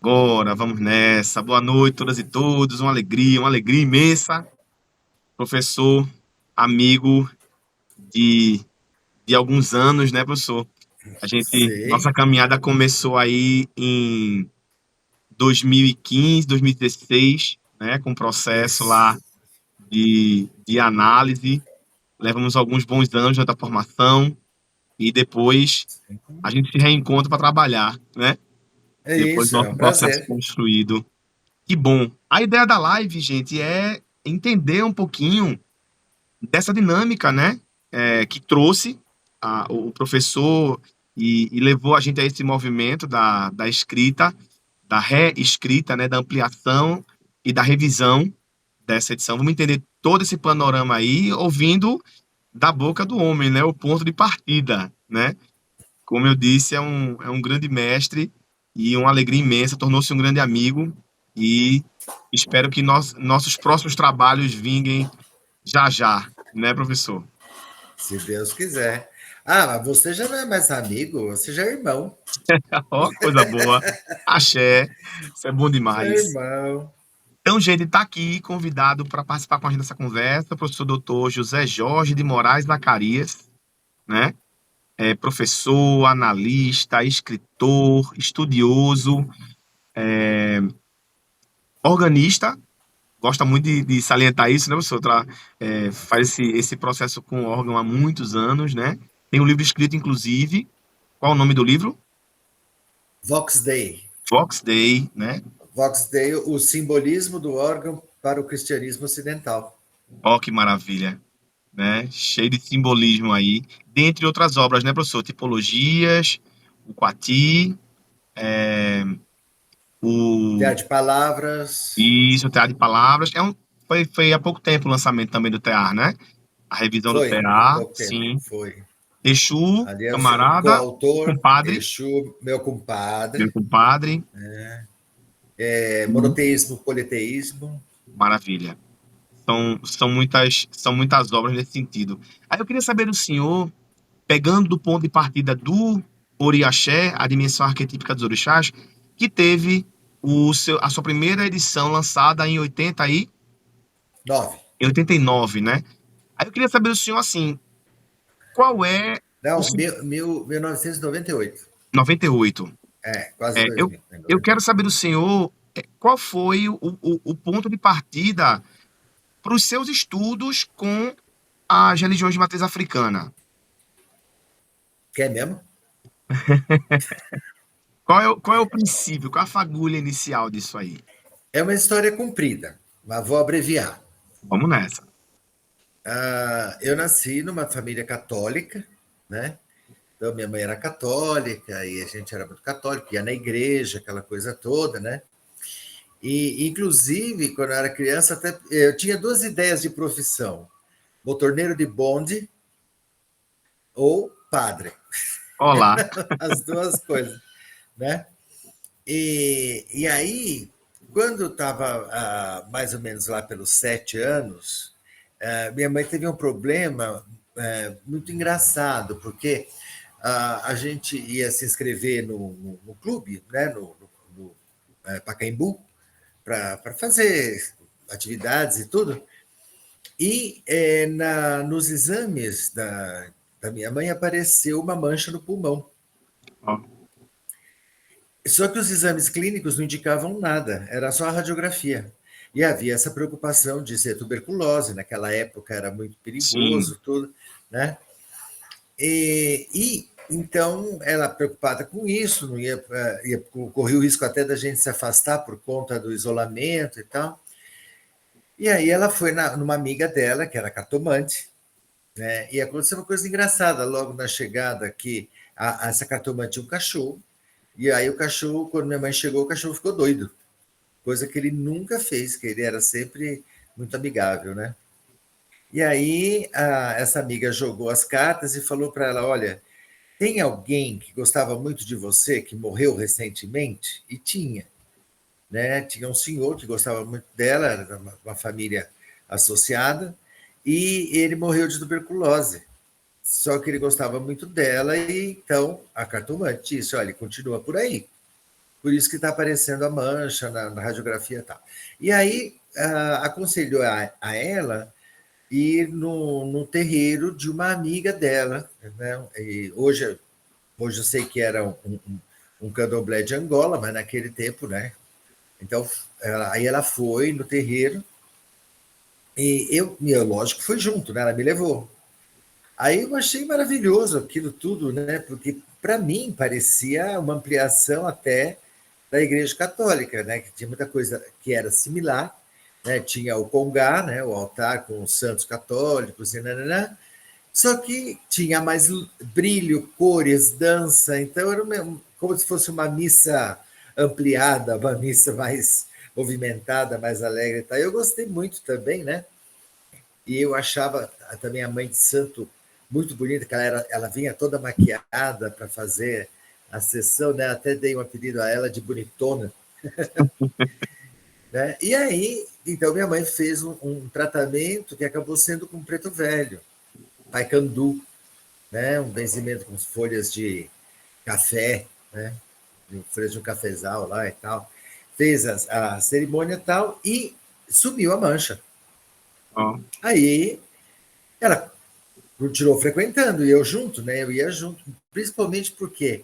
Agora, vamos nessa. Boa noite, todas e todos. Uma alegria imensa. Professor, amigo de, de alguns anos, né, professor? Nossa Sei. caminhada começou aí em 2015, 2016, né, com processo lá Isso. de análise. Levamos alguns bons anos da formação e depois a gente se reencontra para trabalhar, né? É Depois do isso, é nosso um processo prazer. construído. Que bom. A ideia da live, gente, é entender um pouquinho dessa dinâmica, né? Que trouxe o professor e levou a gente a esse movimento da escrita, da reescrita, né? Da ampliação e da revisão dessa edição. Vamos entender todo esse panorama aí, ouvindo da boca do homem, né? O ponto de partida, né? Como eu disse, é um grande mestre e uma alegria imensa, tornou-se um grande amigo e espero que nossos próximos trabalhos vinguem já já, né, professor? Se Deus quiser. Ah, mas você já não é mais amigo, você já é irmão. Ó, coisa boa. Axé, isso é bom Já é demais. irmão. Então, gente, está aqui convidado para participar com a gente dessa conversa, o professor doutor José Jorge de Moraes Zacarias, né? É professor, analista, escritor, estudioso, organista. Gosta muito de salientar isso, né, professor? Faz esse processo com o órgão há muitos anos, né? Tem um livro escrito, inclusive. Qual é o nome do livro? Vox Dei. Vox Day, né? Vox Dei, o simbolismo do órgão para o cristianismo ocidental. Ó, que maravilha, né? Cheio de simbolismo aí. Dentre outras obras, né, professor? Tipologias, o Quati, o... Teatro de palavras. Isso, o Tear de Palavras. Foi há pouco tempo o lançamento também do TEAR, né? A revisão do Foi, há TEAR, pouco tempo. sim. Foi. Exu, Ali é o camarada, coautor, compadre, Exu, meu meu compadre. compadre. Monoteísmo, politeísmo. Maravilha. São muitas obras nesse sentido. Aí eu queria saber do senhor, pegando do ponto de partida do Oriaxé, a dimensão arquetípica dos orixás, que teve a sua primeira edição lançada Nove. em 89, né? Aí eu queria saber do senhor, assim, qual é o Não, 1998. 98? É, quase É, eu, 2000. Né, eu quero 98. saber do senhor qual foi o ponto de partida para os seus estudos com as religiões de matriz africana. Quer mesmo? Qual é o princípio, qual é a fagulha inicial disso aí? É uma história comprida, mas vou abreviar. Vamos nessa. Eu nasci numa família católica, né? Então, minha mãe era católica e a gente era muito católico, ia na igreja, aquela coisa toda, né? E, inclusive, quando eu era criança, até, eu tinha duas ideias de profissão: motorneiro de bonde ou padre. Olá. As duas coisas, né? E aí, quando eu estava mais ou menos lá pelos 7 anos, minha mãe teve um problema muito engraçado, porque a gente ia se inscrever no clube, né, no Pacaembu, para fazer atividades e tudo. E nos exames da minha mãe apareceu uma mancha no pulmão. Ó, Só que os exames clínicos não indicavam nada, era só a radiografia. E havia essa preocupação de ser tuberculose, naquela época era muito sim. perigoso, tudo, né? E então ela preocupada com isso, não corria o risco até da gente se afastar por conta do isolamento e tal. E aí ela foi numa amiga dela, que era cartomante, né? E aconteceu uma coisa engraçada logo na chegada que essa cartomante tinha um cachorro. E aí o cachorro, quando minha mãe chegou, o cachorro ficou doido, coisa que ele nunca fez, que ele era sempre muito amigável, né? E aí essa amiga jogou as cartas e falou para ela: olha, tem alguém que gostava muito de você que morreu recentemente? E tinha, né? Tinha um senhor que gostava muito dela, era uma família associada, e ele morreu de tuberculose. Só que ele gostava muito dela, e então a cartomante disse: olha, continua por aí. Por isso que está aparecendo a mancha na radiografia e tal. E aí aconselhou a ela ir no terreiro de uma amiga dela, né? E hoje eu sei que era um candomblé de Angola, mas naquele tempo, né? Então, aí ela foi no terreiro e lógico, foi junto, né? Ela me levou. Aí eu achei maravilhoso aquilo tudo, né? Porque para mim parecia uma ampliação até da Igreja Católica, né? Que tinha muita coisa que era similar, né? Tinha o congá, né? O altar com os santos católicos e nananã, só que tinha mais brilho, cores, dança, então era como se fosse uma missa ampliada, uma missa mais movimentada, mais alegre. Tá? Eu gostei muito também, né? E eu achava também a mãe de santo muito bonita, que ela vinha toda maquiada para fazer a sessão, né? Até dei um apelido a ela de bonitona. Né? E aí, então minha mãe fez um tratamento que acabou sendo com preto velho, paicandu, né? Um benzimento com folhas de café, né? Folhas de um cafezal lá e tal. Fez a cerimônia e tal e sumiu a mancha. Ó, Aí ela continuou frequentando e eu junto, né? Eu ia junto, principalmente porque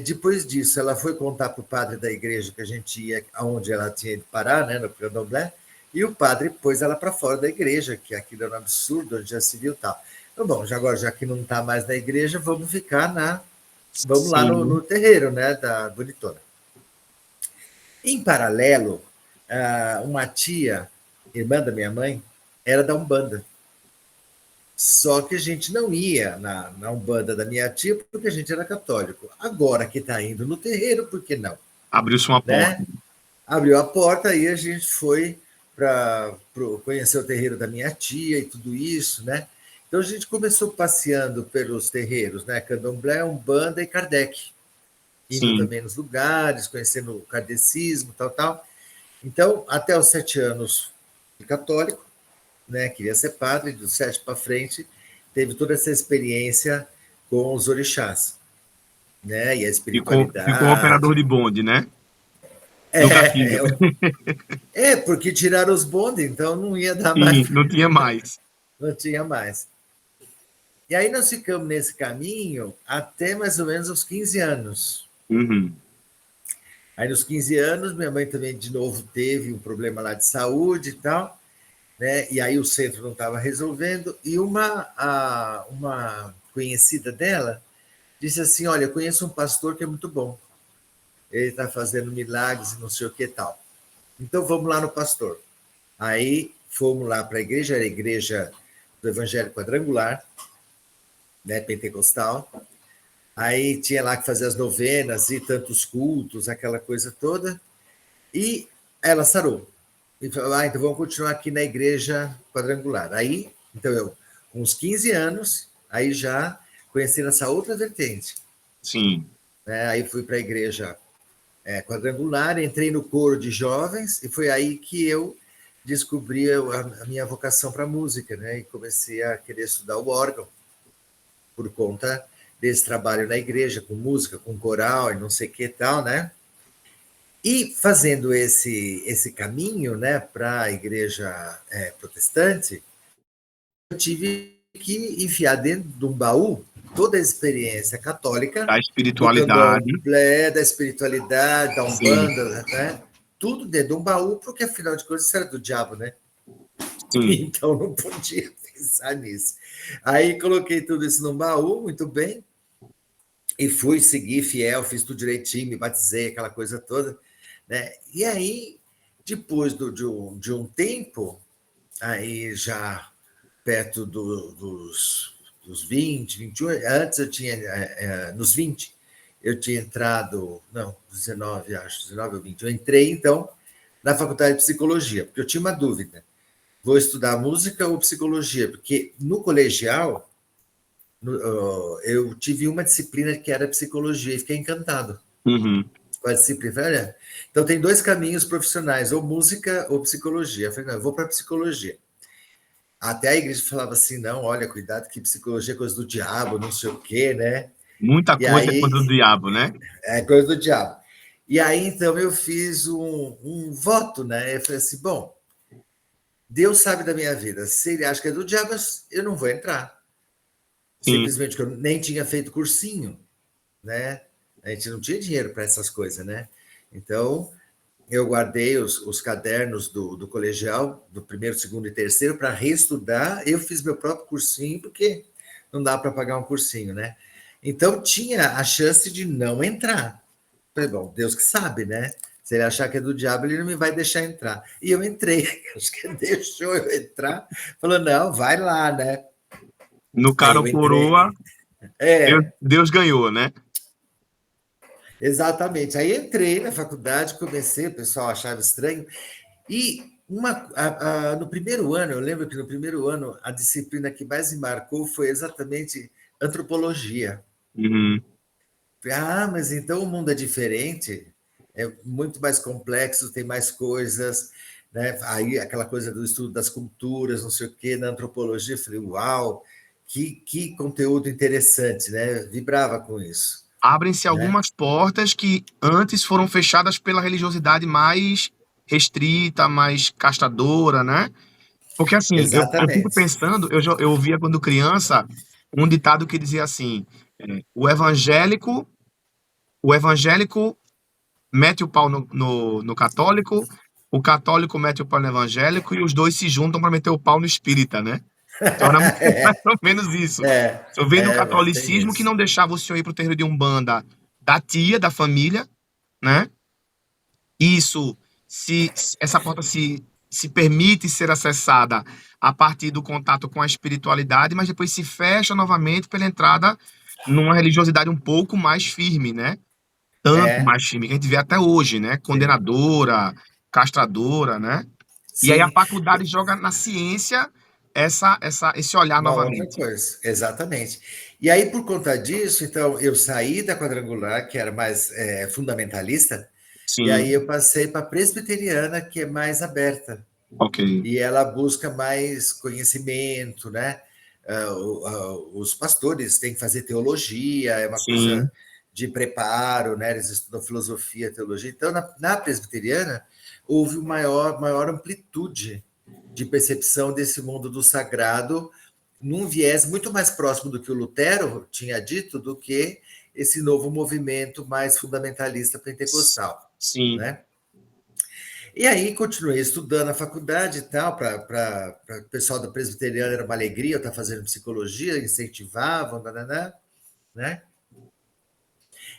depois disso ela foi contar para o padre da igreja que a gente ia, aonde ela tinha de parar, né? No candomblé, e o padre pôs ela para fora da igreja, que aquilo era um absurdo, onde já se viu tal. Então, bom, agora já que não está mais na igreja, vamos ficar vamos lá no sim. terreiro, né? Da bonitona. Em paralelo, uma tia, irmã da minha mãe, era da Umbanda. Só que a gente não ia na Umbanda da minha tia porque a gente era católico. Agora que está indo no terreiro, por que não? Abriu-se uma porta. Né? Abriu a porta e a gente foi para conhecer o terreiro da minha tia e tudo isso, né? Então a gente começou passeando pelos terreiros, né? Candomblé, Umbanda e Kardec, indo Sim. também nos lugares, conhecendo o kardecismo, tal, tal. Então, até os 7 anos de católico, né? Queria ser padre, dos 7 para frente, teve toda essa experiência com os orixás, né? E a Ficou um operador espiritualidade. de bonde, né? Do É, gatilho. porque tiraram os bondes, então não ia dar mais, Sim, não tinha mais. não tinha mais. E aí nós ficamos nesse caminho até mais ou menos os 15 anos. Uhum. Aí nos 15 anos, minha mãe também de novo teve um problema lá de saúde e tal, né? E aí o centro não estava resolvendo, e uma conhecida dela disse assim: olha, eu conheço um pastor que é muito bom, ele está fazendo milagres e não sei o que tal. Então vamos lá no pastor. Aí fomos lá para a igreja, era a igreja do Evangelho Quadrangular, né, pentecostal. Aí tinha lá que fazer as novenas e tantos cultos, aquela coisa toda. E ela sarou. E falou: então vamos continuar aqui na igreja quadrangular. Aí, então eu, com uns 15 anos, aí já conhecendo essa outra vertente. Sim. Né? Aí fui para a igreja quadrangular, entrei no coro de jovens e foi aí que eu descobri a minha vocação para música, né? E comecei a querer estudar o órgão por conta desse trabalho na igreja, com música, com coral e não sei o que tal, né? E fazendo esse caminho, né, para a igreja protestante, eu tive que enfiar dentro de um baú toda a experiência católica, Da do espiritualidade. candomblé, da espiritualidade, da Sim, umbanda, né? Tudo dentro de um baú, porque afinal de contas isso era do diabo, né? sim. Então não podia pensar nisso. Aí coloquei tudo isso num baú, muito bem, e fui seguir fiel, fiz tudo direitinho, me batizei, aquela coisa toda, né? E aí, depois de um tempo, aí já perto dos 20, 21, antes eu tinha, nos 20, eu tinha entrado, não, 19, acho, 19 ou 20, eu entrei, então, na faculdade de psicologia, porque eu tinha uma dúvida, vou estudar música ou psicologia? Porque no colegial, eu tive uma disciplina que era psicologia e fiquei encantado Uhum. com a disciplina. Falei: olha, então tem dois caminhos profissionais, ou música ou psicologia. Eu falei: não, eu vou para psicologia. Até a igreja falava assim: não, olha, cuidado que psicologia é coisa do diabo, não sei o quê, né? Muita E coisa é coisa do aí diabo, né? é coisa do diabo. E aí, então, eu fiz um voto, né? Eu falei assim, bom, Deus sabe da minha vida. Se ele acha que é do diabo, eu não vou entrar. sim. Simplesmente que eu nem tinha feito cursinho, né? A gente não tinha dinheiro para essas coisas, né? Então, eu guardei os cadernos do colegial, do primeiro, segundo e terceiro, para reestudar. Eu fiz meu próprio cursinho, porque não dá para pagar um cursinho, né? Então, tinha a chance de não entrar. Falei, bom, Deus que sabe, né? Se ele achar que é do diabo, ele não me vai deixar entrar. E eu entrei, acho que ele deixou eu entrar. Falou, não, vai lá, né? No Aí cara eu ou coroa, entrei. É, Deus ganhou, né? exatamente. Aí entrei na faculdade, comecei, o pessoal achava estranho. E no primeiro ano, eu lembro que no primeiro ano, a disciplina que mais me marcou foi exatamente antropologia. Uhum. Ah, mas então o mundo é diferente, é muito mais complexo, tem mais coisas, né? Aí aquela coisa do estudo das culturas, não sei o quê, na antropologia, eu falei, uau, que conteúdo interessante, né? Vibrava com isso, Abrem-se né? algumas portas que antes foram fechadas pela religiosidade mais restrita, mais castradora, né? Porque assim, eu fico Exatamente. pensando, eu ouvia quando criança um ditado que dizia assim: o evangélico mete o pau no católico, o católico mete o pau no evangélico e os dois se juntam para meter o pau no espírita, né? Então era mais ou menos isso. Eu venho do Mas tem catolicismo que isso. não deixava o senhor ir pro terreiro de Umbanda da tia, da família, né? Isso, se essa porta se permite ser acessada a partir do contato com a espiritualidade, mas depois se fecha novamente pela entrada numa religiosidade um pouco mais firme, né? Tanto É, mais firme que a gente vê até hoje, né? sim. Condenadora, castradora, né? E aí a Sim, faculdade joga na ciência esse olhar uma outra novamente. coisa, exatamente. E aí, por conta disso, então, eu saí da quadrangular, que era mais fundamentalista, e aí Sim, eu passei para a presbiteriana, que é mais aberta. ok. E ela busca mais conhecimento, né? Os pastores têm que fazer teologia, é uma coisa Sim, de preparo, né? Eles estudam filosofia, teologia. Então, na presbiteriana, houve maior amplitude de percepção desse mundo do sagrado, num viés muito mais próximo do que o Lutero tinha dito, do que esse novo movimento mais fundamentalista pentecostal, sim. né? E aí continuei estudando na faculdade e tal, para o pessoal da presbiteriana era uma alegria eu estar fazendo psicologia, incentivavam, nananã, né?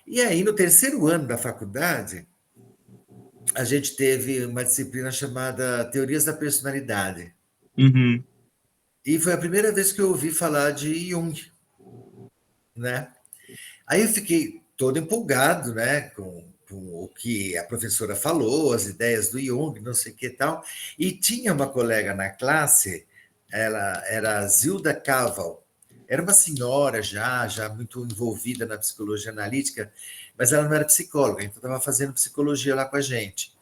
E aí, no terceiro ano da faculdade, a gente teve uma disciplina chamada Teorias da Personalidade. Uhum. E foi a primeira vez que eu ouvi falar de Jung, né? Aí eu fiquei todo empolgado, né, com o que a professora falou, as ideias do Jung, não sei o que e tal. E tinha uma colega na classe, ela era a Zilda Caval. Era uma senhora já muito envolvida na psicologia analítica, mas ela não era psicóloga, então estava fazendo psicologia lá com a gente.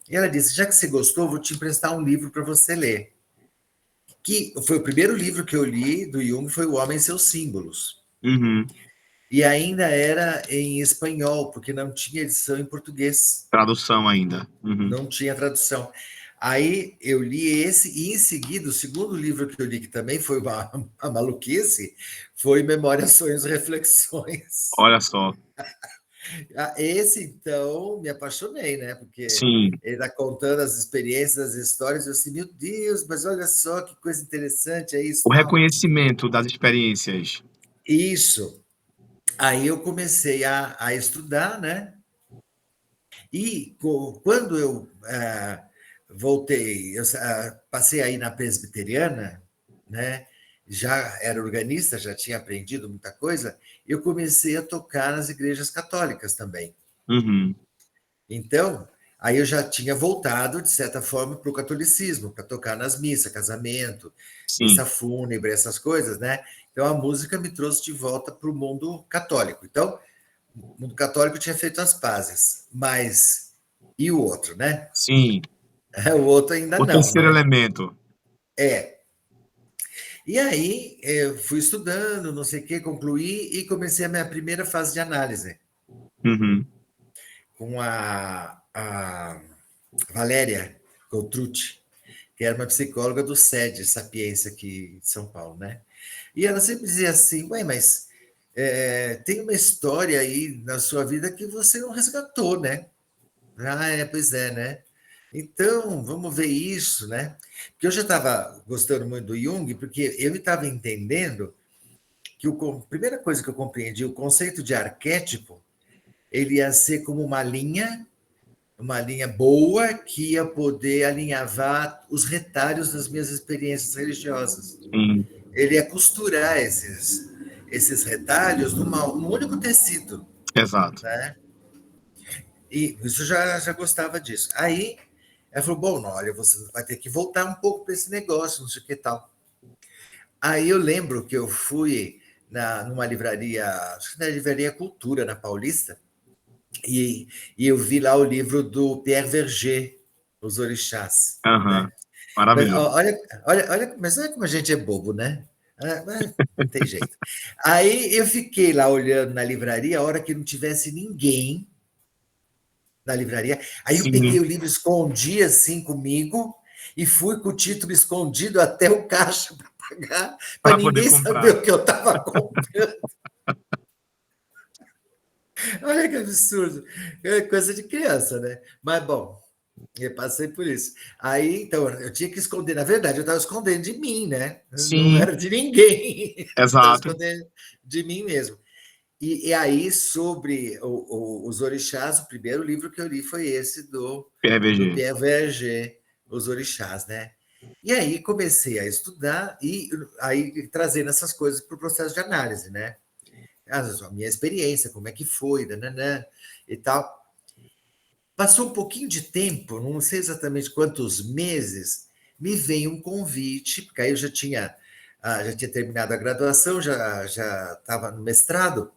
E ela disse: já que você gostou, vou te emprestar um livro para você ler. Que foi o primeiro livro que eu li do Jung, foi O Homem e Seus Símbolos. Uhum. E ainda era em espanhol, porque não tinha edição em português, Tradução ainda. Uhum. não tinha tradução. Aí eu li esse, e em seguida, o segundo livro que eu li, que também foi uma maluquice, foi Memórias, Sonhos e Reflexões. Olha só. Esse, então, me apaixonei, né? Porque Sim. ele está contando as experiências, as histórias, e eu assim, meu Deus, mas olha só que coisa interessante é isso, O tal. reconhecimento das experiências. Isso. Aí eu comecei a estudar, né? E quando eu voltei, eu passei aí na presbiteriana, né? Já era organista, já tinha aprendido muita coisa, eu comecei a tocar nas igrejas católicas também. Uhum. Então, aí eu já tinha voltado, de certa forma, para o catolicismo, para tocar nas missas, casamento, Sim. missa fúnebre, essas coisas, né? Então a música me trouxe de volta para o mundo católico. Então, o mundo católico tinha feito as pazes, mas e o outro, né? Sim. O outro ainda O não, terceiro né? elemento. É. E aí eu fui estudando, não sei o que, concluí e comecei a minha primeira fase de análise. Uhum. com a Valéria Coutrucci, que era uma psicóloga do SED, Sapiência, aqui de São Paulo, né? E ela sempre dizia assim, ué, mas tem uma história aí na sua vida que você não resgatou, né? Ah, pois é, né? Então, vamos ver isso, né? Porque eu já estava gostando muito do Jung, porque eu estava entendendo que a primeira coisa que eu compreendi, o conceito de arquétipo, ele ia ser como uma linha boa que ia poder alinhavar os retalhos das minhas experiências religiosas. Sim, Ele ia costurar esses retalhos num único tecido, exato. né? E isso já gostava disso. Aí ela falou: bom, não, olha, você vai ter que voltar um pouco para esse negócio, não sei o que tal. Aí eu lembro que eu fui numa livraria, acho que na Livraria Cultura, na Paulista, e eu vi lá o livro do Pierre Verger, Os Orixás, Aham, né? Mas maravilhoso. mas olha como a gente é bobo, né? Mas não tem jeito. Aí eu fiquei lá olhando na livraria, a hora que não tivesse ninguém na livraria. Aí eu peguei Sim, o livro, escondi assim comigo e fui com o título escondido até o caixa para pagar, para para poder ninguém saber comprar. o que eu estava comprando. Olha que absurdo. É coisa de criança, né? Mas, bom, eu passei por isso. Aí, então, eu tinha que esconder. Na verdade, eu estava escondendo de mim, né? Não Sim, era de ninguém. Eu estava exato. escondendo de mim mesmo. E aí, sobre os orixás, o primeiro livro que eu li foi esse do PVG. Pierre Verger, Os Orixás, né? E aí comecei a estudar e aí trazendo essas coisas para o processo de análise, né? A minha experiência, como é que foi, nananã, e tal. Passou um pouquinho de tempo, não sei exatamente quantos meses, me veio um convite, porque aí eu já tinha terminado a graduação, já estava no mestrado,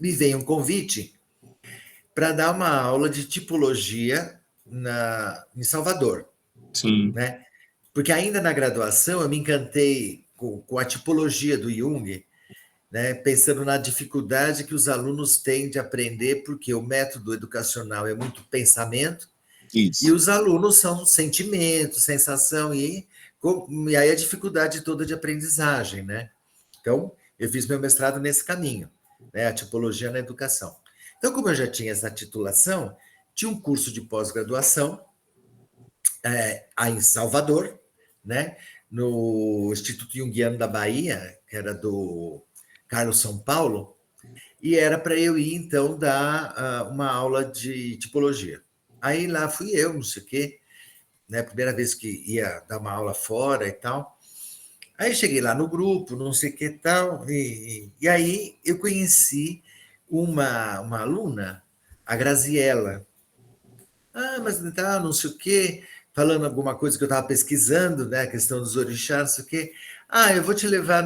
me veio um convite para dar uma aula de tipologia em Salvador, Sim, né? Porque ainda na graduação eu me encantei com a tipologia do Jung, né? Pensando na dificuldade que os alunos têm de aprender, porque o método educacional é muito pensamento e isso. os alunos são sentimento, sensação e aí a dificuldade toda de aprendizagem, né? Então, eu fiz meu mestrado nesse caminho, né? A tipologia na educação. Então, como eu já tinha essa titulação, tinha um curso de pós-graduação aí em Salvador, né? No Instituto Jungiano da Bahia, que era do Carlos São Paulo, e era para eu ir, então, dar uma aula de tipologia. Aí lá fui eu, não sei o quê, né? Primeira vez que ia dar uma aula fora e tal. Aí cheguei lá no grupo, não sei o que tal, e aí eu conheci uma aluna, a Graziella. Ah, mas tá, não sei o quê, falando alguma coisa que eu estava pesquisando, né? A questão dos orixás, não sei o quê. Ah, eu vou te levar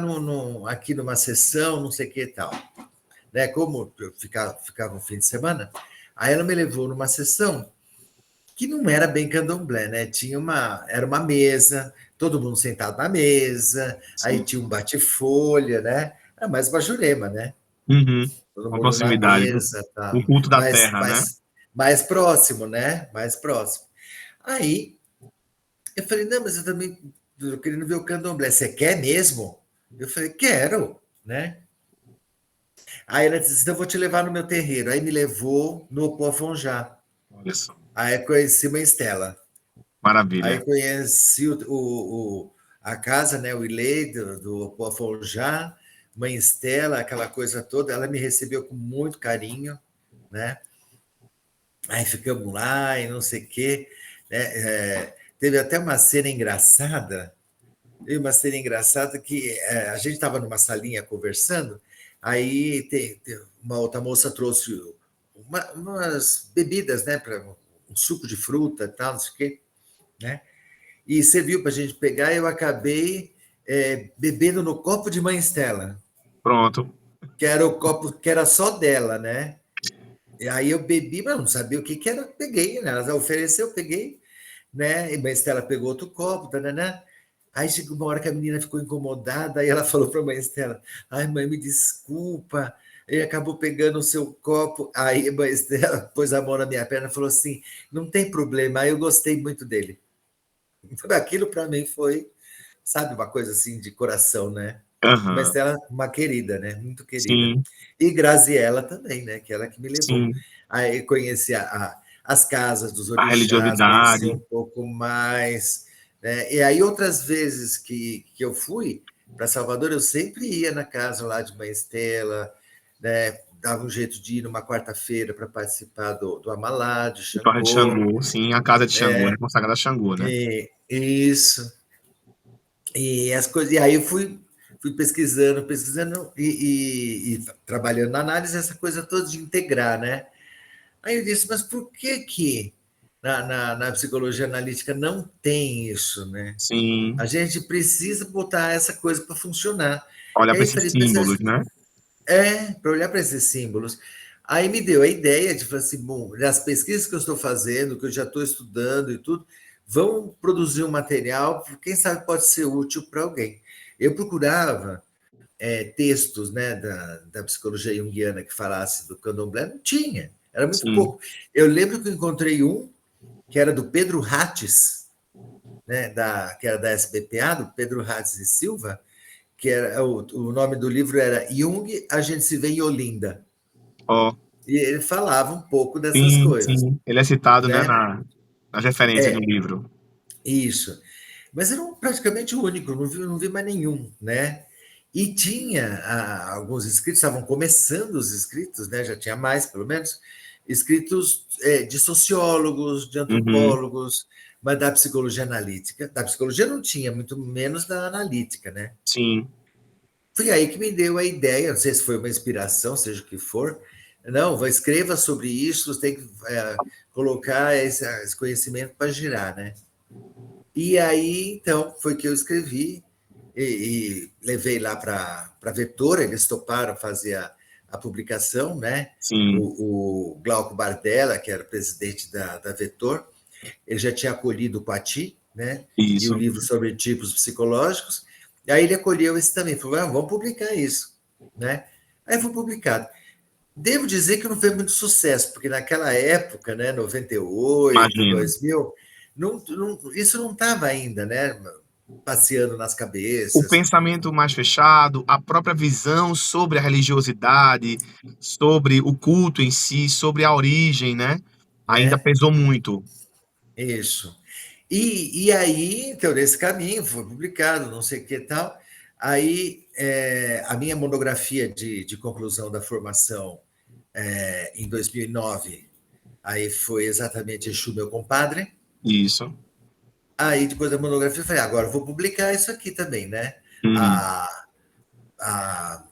aqui numa sessão, não sei o que tal. Né? Como eu ficava um fim de semana, aí ela me levou numa sessão que não era bem candomblé, né? Era uma mesa, todo mundo sentado na mesa, aí Sim. tinha um bate-folha, né? Era mais uma jurema, né? Uhum. Todo Uma mundo na proximidade, mesa, o tal. culto da Mais, terra, né? mais, mais próximo, né? Mais próximo. Aí eu falei, não, mas eu também estou querendo ver o candomblé. Você quer mesmo? Eu falei, quero, né? Aí ela disse, então eu vou te levar no meu terreiro. Aí me levou no Opoafonjá. Olha só, Aí eu conheci uma Estela. Aí maravilha. conheci a casa, né, o Ilê do Poafojá, Mãe Estela, aquela coisa toda. Ela me recebeu com muito carinho, né? Aí ficamos lá e não sei o quê. Né? Teve até uma cena engraçada, que a gente estava numa salinha conversando, aí uma outra moça trouxe umas bebidas, né, para um suco de fruta e tal, não sei o quê, né? E serviu para a gente pegar, eu acabei bebendo no copo de Mãe Estela, Pronto. que era o copo que era só dela, né? E aí eu bebi, mas não sabia o que que era, peguei, né? Ela ofereceu, peguei, né? E Mãe Estela pegou outro copo, tananã. Aí chegou uma hora que a menina ficou incomodada, aí ela falou para a Mãe Estela: ai, mãe, me desculpa, Ele acabou pegando o seu copo, aí a mãe Estela pôs a mão na minha perna e falou assim: não tem problema, eu gostei muito dele. Então, aquilo para mim foi, sabe, uma coisa assim de coração, né? Uma Aham. Estela, uma querida, né? Muito querida. Sim, E Graziella também, né? Que ela que me levou sim. a conhecer as casas dos A orixás, conhecer um religiosidade. pouco mais. Né? E aí, outras vezes que eu fui para Salvador, eu sempre ia na casa lá de Mãe Estela, né? Dava um jeito de ir numa quarta-feira para participar do Amalá, de O Torre de Xangô. Xangô, sim, a casa de Xangô, né? Consagrada a Xangô, né? Isso. E as coisas, e aí eu fui pesquisando, pesquisando e trabalhando na análise, essa coisa toda de integrar, né? Aí eu disse, mas por que na psicologia analítica não tem isso, né? Sim. A gente precisa botar essa coisa para funcionar. Olha E para aí esses falei, símbolos, né? para olhar para esses símbolos. Aí me deu a ideia de falar assim, bom, as pesquisas que eu estou fazendo, que eu já estou estudando e tudo, vão produzir um material, quem sabe pode ser útil para alguém. Eu procurava textos, né, da psicologia junguiana que falasse do candomblé, não tinha, era muito Sim, pouco. Eu lembro que eu encontrei um que era do Pedro Rates, né, que era da SBPA, do Pedro Rates e Silva, que era o nome do livro era Jung, a gente se vê em Olinda. ó, E ele falava um pouco dessas sim, coisas, sim. Ele é citado, né, né? nas referências do livro. Isso. Mas era praticamente o único, não vi mais nenhum, né? E tinha alguns escritos, estavam começando os escritos, né? Já tinha mais, pelo menos, escritos de sociólogos, de Uhum, antropólogos, mas da psicologia analítica. Da psicologia não tinha, muito menos da analítica, né? sim. Foi aí que me deu a ideia, não sei se foi uma inspiração, seja o que for, não, escreva sobre isso, você tem que colocar esse conhecimento para girar, né? E aí, então, foi que eu escrevi e levei lá para a Vetor, eles toparam fazer a publicação, né? Sim, O Glauco Bardella, que era o presidente da Vetor, ele já tinha acolhido o Pati, né? E o isso. livro sobre tipos psicológicos. E aí ele acolheu esse também, falou: vamos publicar isso, né? Aí foi publicado. Devo dizer que não fez muito sucesso, porque naquela época, né, 98, Imagino. 2000, isso não estava ainda, né, passeando nas O cabeças. pensamento mais fechado, a própria visão sobre a religiosidade, sobre o culto em si, sobre a origem, né? Ainda Né? pesou muito. Isso. E aí, então, nesse caminho, foi publicado, não sei o que tal. Aí, a minha monografia de conclusão da formação em 2009, aí foi exatamente Exu, meu compadre. Isso. Aí, depois da monografia, eu falei: agora eu vou publicar isso aqui também, né? Hum, A, a,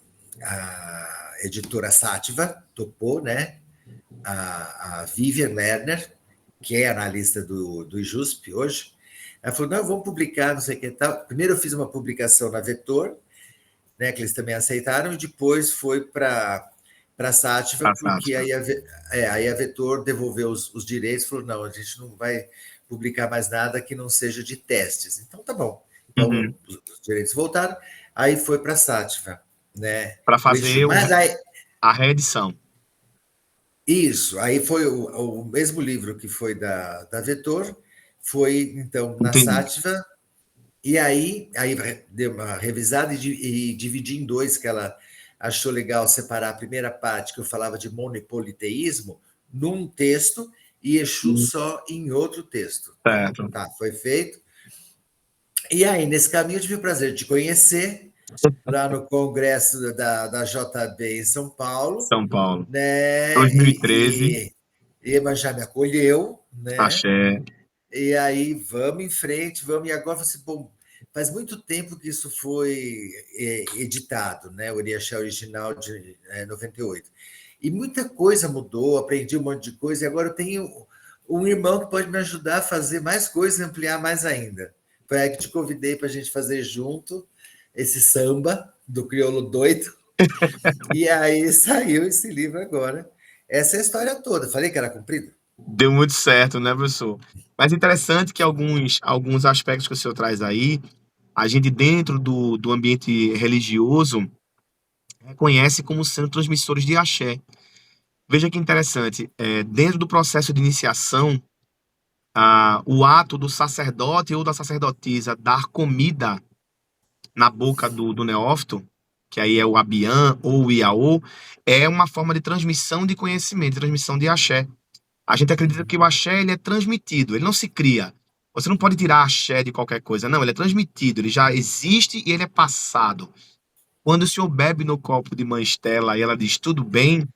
a editora Sátiva topou, né? A Vivian Lerner, que é analista do IJUSP hoje, ela falou: não, vamos publicar, não sei o que tal. Primeiro eu fiz uma publicação na Vetor, né, que eles também aceitaram, e depois foi para a Sátiva, tá, porque Sática. aí a Vetor devolveu os direitos, falou: não, a gente não vai publicar mais nada que não seja de testes. Então, tá bom. Então, Uhum. os direitos voltaram, aí foi para a Sátiva, né? Para O Exu. fazer Mas aí, a reedição. isso, aí foi o mesmo livro que foi da Vetor, foi então na Entendi. Sátiva, e aí deu uma revisada e dividi em dois, que ela achou legal separar a primeira parte, que eu falava de monopoliteísmo, num texto, e Exu Hum, só em outro texto. Então, certo. tá, foi feito. E aí, nesse caminho, eu tive o prazer de te conhecer lá no congresso da JB em São Paulo, São Paulo. né? 2013, E Ema já me acolheu, né? axé. E aí vamos em frente, vamos. E agora assim, bom, faz muito tempo que isso foi editado, né? O Oriaxé original de 98. E muita coisa mudou, aprendi um monte de coisa, e agora eu tenho um irmão que pode me ajudar a fazer mais coisas, ampliar mais ainda. Foi aí que te convidei para a gente fazer junto esse samba do Crioulo Doido. E aí saiu esse livro agora. Essa é a história toda. Falei que era comprido? Deu muito certo, né, professor? Mas interessante que alguns aspectos que o senhor traz aí, a gente dentro do ambiente religioso, reconhece como sendo transmissores de axé. Veja que interessante, dentro do processo de iniciação, o ato do sacerdote ou da sacerdotisa dar comida na boca do neófito, que aí é o abiã ou o iaô, é uma forma de transmissão de conhecimento, de transmissão de axé. A gente acredita que o axé ele é transmitido, ele não se cria. Você não pode tirar axé de qualquer coisa, não, ele é transmitido, ele já existe e ele é passado. Quando o senhor bebe no copo de Mãe Estela e ela diz tudo bem,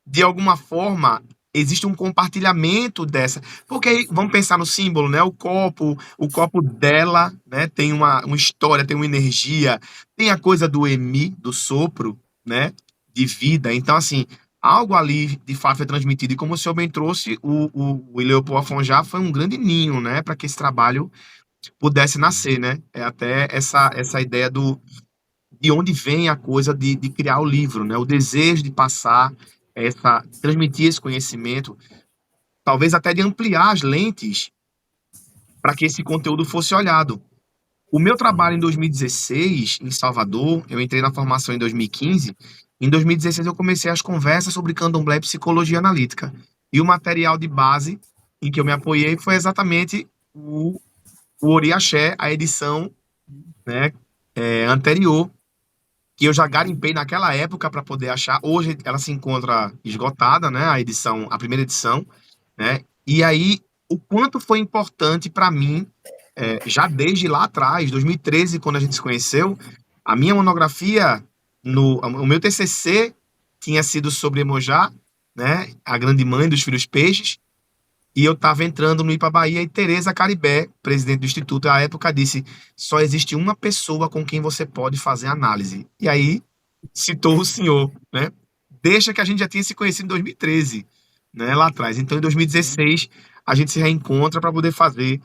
de alguma forma existe um compartilhamento dessa. Porque aí, vamos pensar no símbolo, né? O copo dela, né, tem uma história, tem uma energia, tem a coisa do emi, do sopro, né, de vida. Então, assim, algo ali de fato é transmitido. E como o senhor bem trouxe, o Leopoldo Afonjá foi um grande ninho, né, para que esse trabalho pudesse nascer, né? É até essa ideia de onde vem a coisa de criar o livro, né? O desejo de passar transmitir esse conhecimento, talvez até de ampliar as lentes para que esse conteúdo fosse olhado. O meu trabalho em 2016, em Salvador, eu entrei na formação em 2015. Em 2016 eu comecei as conversas sobre candomblé e psicologia analítica. E o material de base em que eu me apoiei foi exatamente o Oriaxé, a edição, né, anterior, que eu já garimpei naquela época para poder achar. Hoje ela se encontra esgotada, né? A primeira edição, né? E aí, o quanto foi importante para mim, já desde lá atrás, 2013, quando a gente se conheceu, a minha monografia, o meu TCC tinha sido sobre Emojá, né? A grande mãe dos filhos peixes, e eu estava entrando no IPA Bahia e Tereza Caribé, presidente do instituto, à época disse: só existe uma pessoa com quem você pode fazer análise. E aí citou o senhor, né? Deixa que a gente já tinha se conhecido em 2013, né, lá atrás. Então, em 2016, a gente se reencontra para poder fazer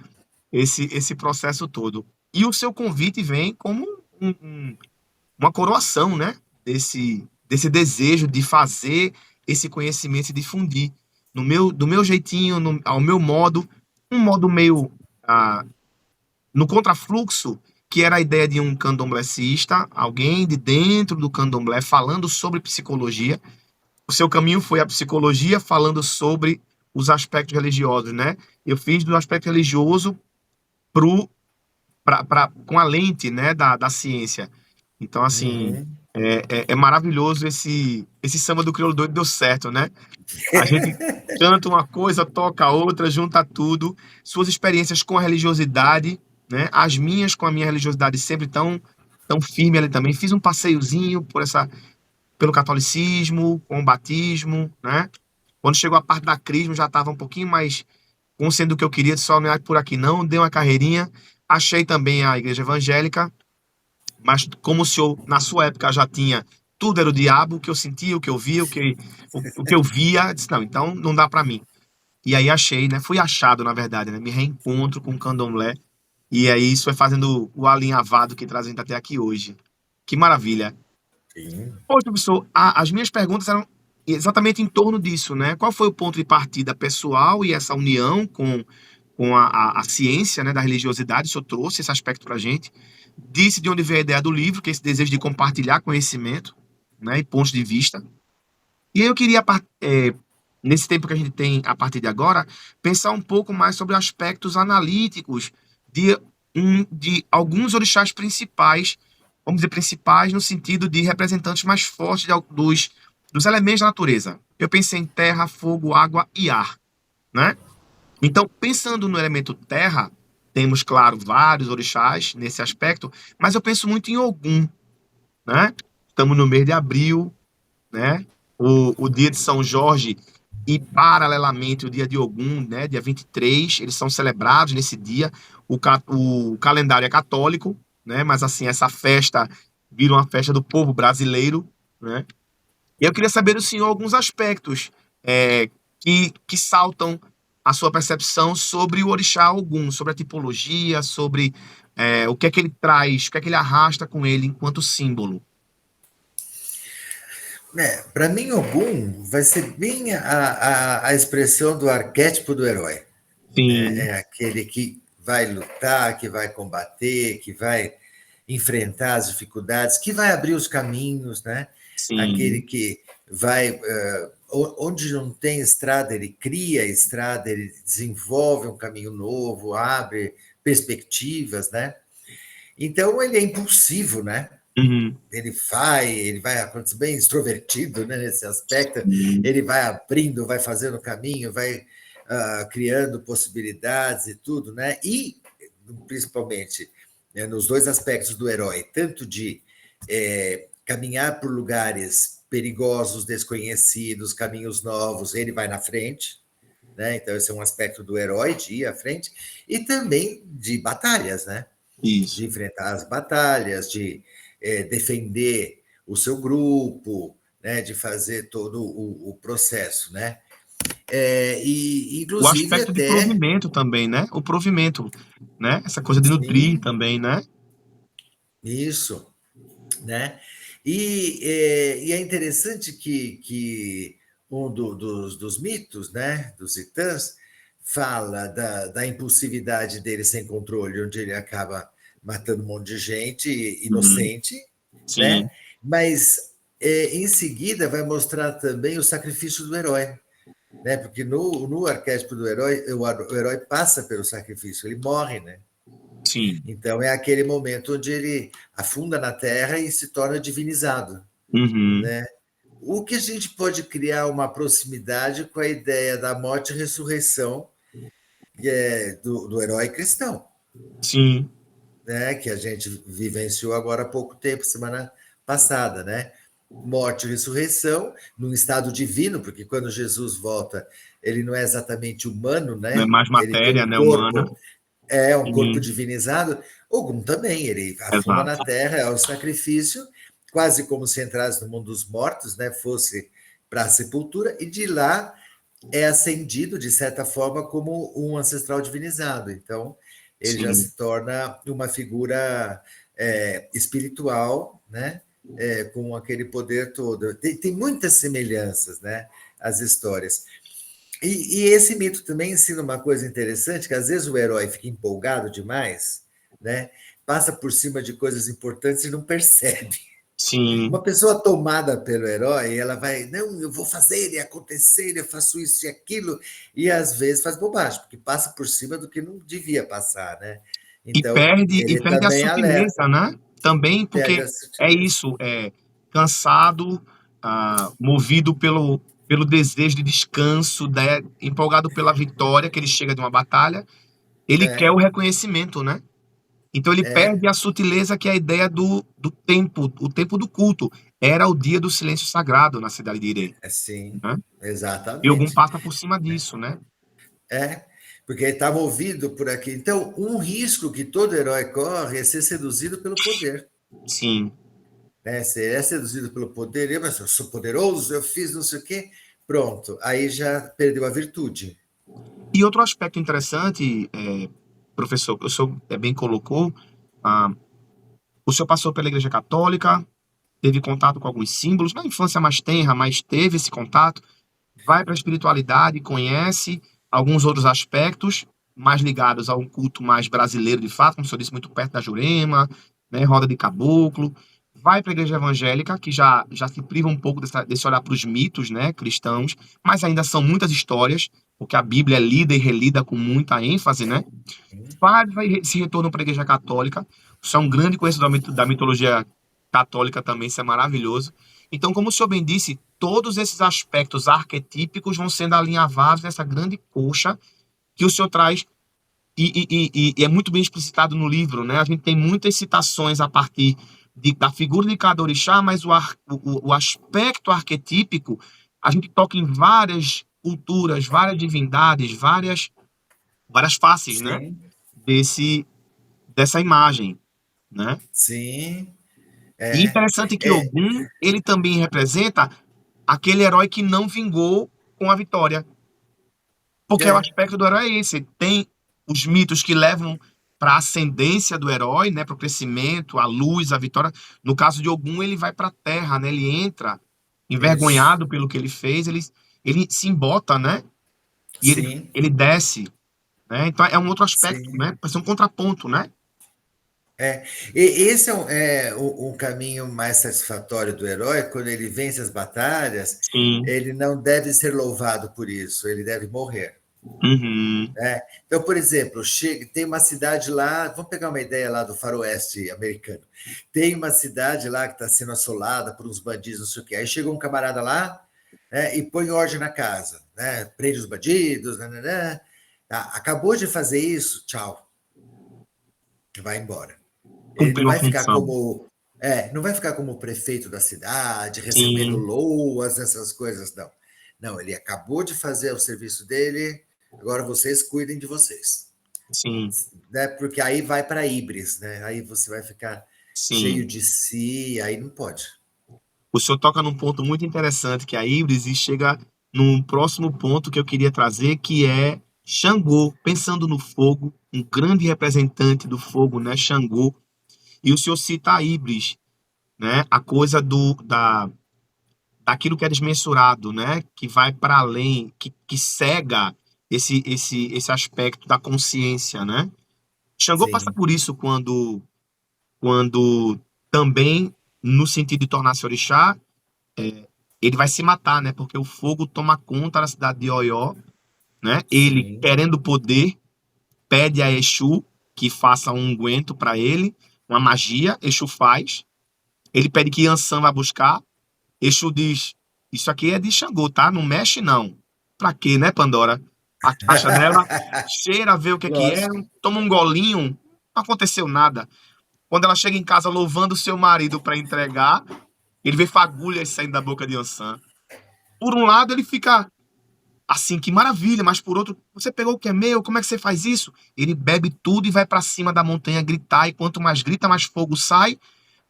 esse processo todo. E o seu convite vem como uma coroação, né, desse desejo de fazer esse conhecimento e difundir do meu jeitinho, ao meu modo, um modo meio no contrafluxo, que era a ideia de um candomblessista, alguém de dentro do candomblé falando sobre psicologia. O seu caminho foi a psicologia falando sobre os aspectos religiosos, né? Eu fiz do aspecto religioso com a lente, né, da ciência. Então, assim, Uhum. é maravilhoso esse samba do crioulo doido deu certo, né? A gente canta uma coisa, toca outra, junta tudo. Suas experiências com a religiosidade, né? As minhas com a minha religiosidade sempre tão firme ali também. Fiz um passeiozinho pelo catolicismo, com o batismo, né? Quando chegou a parte da crisma, já estava um pouquinho mais consciente do que eu queria, só não é por aqui não, dei uma carreirinha. Achei também a igreja evangélica, mas como o senhor, na sua época, já tinha tudo era o diabo, o que eu sentia, o que eu via, o que eu via, disse, não, então não dá para mim. E aí achei, né? Fui achado, na verdade, né? Me reencontro com o candomblé. E aí isso vai fazendo o alinhavado que traz a gente até aqui hoje. Que maravilha. Sim. Poxa, professor, as minhas perguntas eram exatamente em torno disso, né? Qual foi o ponto de partida pessoal e essa união com a ciência, né, da religiosidade? O senhor trouxe esse aspecto para a gente. Disse de onde veio a ideia do livro, que é esse desejo de compartilhar conhecimento, né, e pontos de vista. E aí eu queria, nesse tempo que a gente tem a partir de agora, pensar um pouco mais sobre aspectos analíticos de, de alguns orixás principais, vamos dizer principais no sentido de representantes mais fortes dos elementos da natureza. Eu pensei em terra, fogo, água e ar, né? Então, pensando no elemento terra, temos, claro, vários orixás nesse aspecto, mas eu penso muito em Ogum, né? Estamos no mês de abril, né? O dia de São Jorge e, paralelamente, o dia de Ogum, né? Dia 23, eles são celebrados nesse dia. O calendário é católico, né? Mas, assim, essa festa vira uma festa do povo brasileiro, né? E eu queria saber do senhor alguns aspectos que saltam a sua percepção sobre o orixá Ogum, sobre a tipologia, sobre o que é que ele traz, o que é que ele arrasta com ele enquanto símbolo. Para mim, Ogum vai ser bem a expressão do arquétipo do herói. Né? Sim, É aquele que vai lutar, que vai combater, que vai enfrentar as dificuldades, que vai abrir os caminhos, né? aquele sim. que vai onde não tem estrada, ele cria a estrada, ele desenvolve um caminho novo, abre perspectivas, né? Então ele é impulsivo, né? Uhum. Ele vai acontecendo bem extrovertido, né, nesse aspecto, Sim. ele vai abrindo, vai fazendo caminho, vai criando possibilidades e tudo, né? E principalmente né, nos dois aspectos do herói, tanto de caminhar por lugares perigosos, desconhecidos, caminhos novos, ele vai na frente, né? Então esse é um aspecto do herói de ir à frente e também de batalhas, né? De Isso. enfrentar as batalhas, de defender o seu grupo, né, de fazer todo o processo, né? O Inclusive aspecto de até provimento também, né? O provimento, né? Essa coisa de nutrir sim, também, né? isso, né? E é interessante que um dos mitos, né, dos titãs, fala da impulsividade dele sem controle, onde ele acaba matando um monte de gente Uhum. inocente, né? Sim, Mas em seguida vai mostrar também o sacrifício do herói, né? Porque no arquétipo do herói, o herói passa pelo sacrifício, ele morre, né? sim. Então é aquele momento onde ele afunda na terra e se torna divinizado, Uhum. né? O que a gente pode criar uma proximidade com a ideia da morte e ressurreição do herói cristão, Sim. né? Que a gente vivenciou agora há pouco tempo, semana passada, né? Morte e ressurreição num estado divino, porque quando Jesus volta, ele não é exatamente humano, Não é né? mais Ele tem matéria, um né, humana. corpo, um corpo Sim, divinizado. Ogum também, ele afunda na exato. terra, é o sacrifício, quase como se entrasse no mundo dos mortos, né? Fosse para a sepultura, e de lá é ascendido, de certa forma, como um ancestral divinizado. Então, ele já Sim, se torna uma figura espiritual, né? Com aquele poder todo. Tem muitas semelhanças, né? As histórias. E esse mito também ensina uma coisa interessante, que às vezes o herói fica empolgado demais, né? Passa por cima de coisas importantes e não percebe. sim. Uma pessoa tomada pelo herói, ela vai, não, eu vou fazer e acontecer, eu faço isso e aquilo, e às vezes faz bobagem, porque passa por cima do que não devia passar, né? Então, E ele perde a também sutileza, alerta, né? Também perde porque a é sutileza. isso, cansado, movido pelo desejo de descanso, né? Empolgado pela vitória que ele chega de uma batalha, ele quer o É, reconhecimento, né? Então ele é, perde a sutileza que é a ideia do tempo, o tempo do culto. Era o dia do silêncio sagrado na cidade de Irê, sim, né? E algum exatamente. passa por cima disso, né? É, porque ele está movido por aqui. Então, um risco que todo herói corre é ser seduzido pelo poder. Sim. Né? Se ele é seduzido pelo poder, mas eu sou poderoso, eu fiz não sei o quê, pronto, aí já perdeu a virtude. E outro aspecto interessante, professor, que o senhor bem colocou, ah, o senhor passou pela Igreja Católica, teve contato com alguns símbolos, na infância mais tenra, mas teve esse contato, vai para a espiritualidade, conhece alguns outros aspectos mais ligados a um culto mais brasileiro de fato, como o senhor disse, muito perto da Jurema, né, roda de caboclo, vai para a igreja evangélica, que já se priva um pouco desse olhar para os mitos, né, cristãos, mas ainda são muitas histórias, porque a Bíblia é lida e relida com muita ênfase, né? Vai se retorno para a igreja católica, você é um grande conhecedor da mitologia católica também, isso é maravilhoso. Então, como o senhor bem disse, todos esses aspectos arquetípicos vão sendo alinhavados nessa grande coxa que o senhor traz, e é muito bem explicitado no livro, né? A gente tem muitas citações a partir da figura de cada orixá, mas o aspecto arquetípico, a gente toca em várias culturas, várias divindades, várias faces, né? Sim, Desse, dessa imagem, né? sim, E é, interessante que é, Ogum, ele também representa aquele herói que não vingou com a vitória. Porque o é, aspecto do herói é esse. Tem os mitos que levam para a ascendência do herói, né, para o crescimento, a luz, a vitória. No caso de Ogum, ele vai para a terra, né? Ele entra isso, envergonhado pelo que ele fez, ele se embota, né? E ele, sim, ele desce, né? Então é um outro aspecto, né? sim. Vai ser um contraponto, né? É, esse é um caminho mais satisfatório do herói, quando ele vence as batalhas, Sim. ele não deve ser louvado por isso, ele deve morrer. Uhum. Né? Então, por exemplo, tem uma cidade lá, vamos pegar uma ideia lá do faroeste americano. Tem uma cidade lá que está sendo assolada por uns bandidos, não sei o quê. Aí chega um camarada lá, né, e põe ordem na casa, né, prende os bandidos, né, tá, acabou de fazer isso, tchau, vai embora. Ele não Cumpriu a vai ficar função. não vai ficar como o prefeito da cidade, recebendo Sim, loas, essas coisas, não. Não, ele acabou de fazer o serviço dele, agora vocês cuidem de vocês. sim, Né? Porque aí vai para híbris, né? Aí você vai ficar cheio sim. de si, aí não pode. O senhor toca num ponto muito interessante, que é a híbris, e chega num próximo ponto que eu queria trazer, que é Xangô, pensando no fogo, um grande representante do fogo, né, Xangô. E o senhor cita a híbris, né, a coisa daquilo que é desmensurado, né, que vai para além, que cega esse aspecto da consciência, né? Xangô passa Sim, por isso quando também, no sentido de tornar-se orixá, ele vai se matar, né? Porque o fogo toma conta da cidade de Oió, né? Ele, sim. querendo poder, pede a Exu que faça um unguento para ele, uma magia, Exu faz. Ele pede que Yansan vá buscar. Exu diz: Isso aqui é de Xangô, tá? Não mexe, não. Pra quê, né, Pandora? A caixa dela cheira, vê o que é, Lógico. toma um golinho, não aconteceu nada. Quando ela chega em casa louvando seu marido para entregar, ele vê fagulhas saindo da boca de Yansan. Por um lado, ele fica assim, que maravilha, mas por outro, você pegou o que é meu, como é que você faz isso? Ele bebe tudo e vai para cima da montanha gritar, e quanto mais grita, mais fogo sai,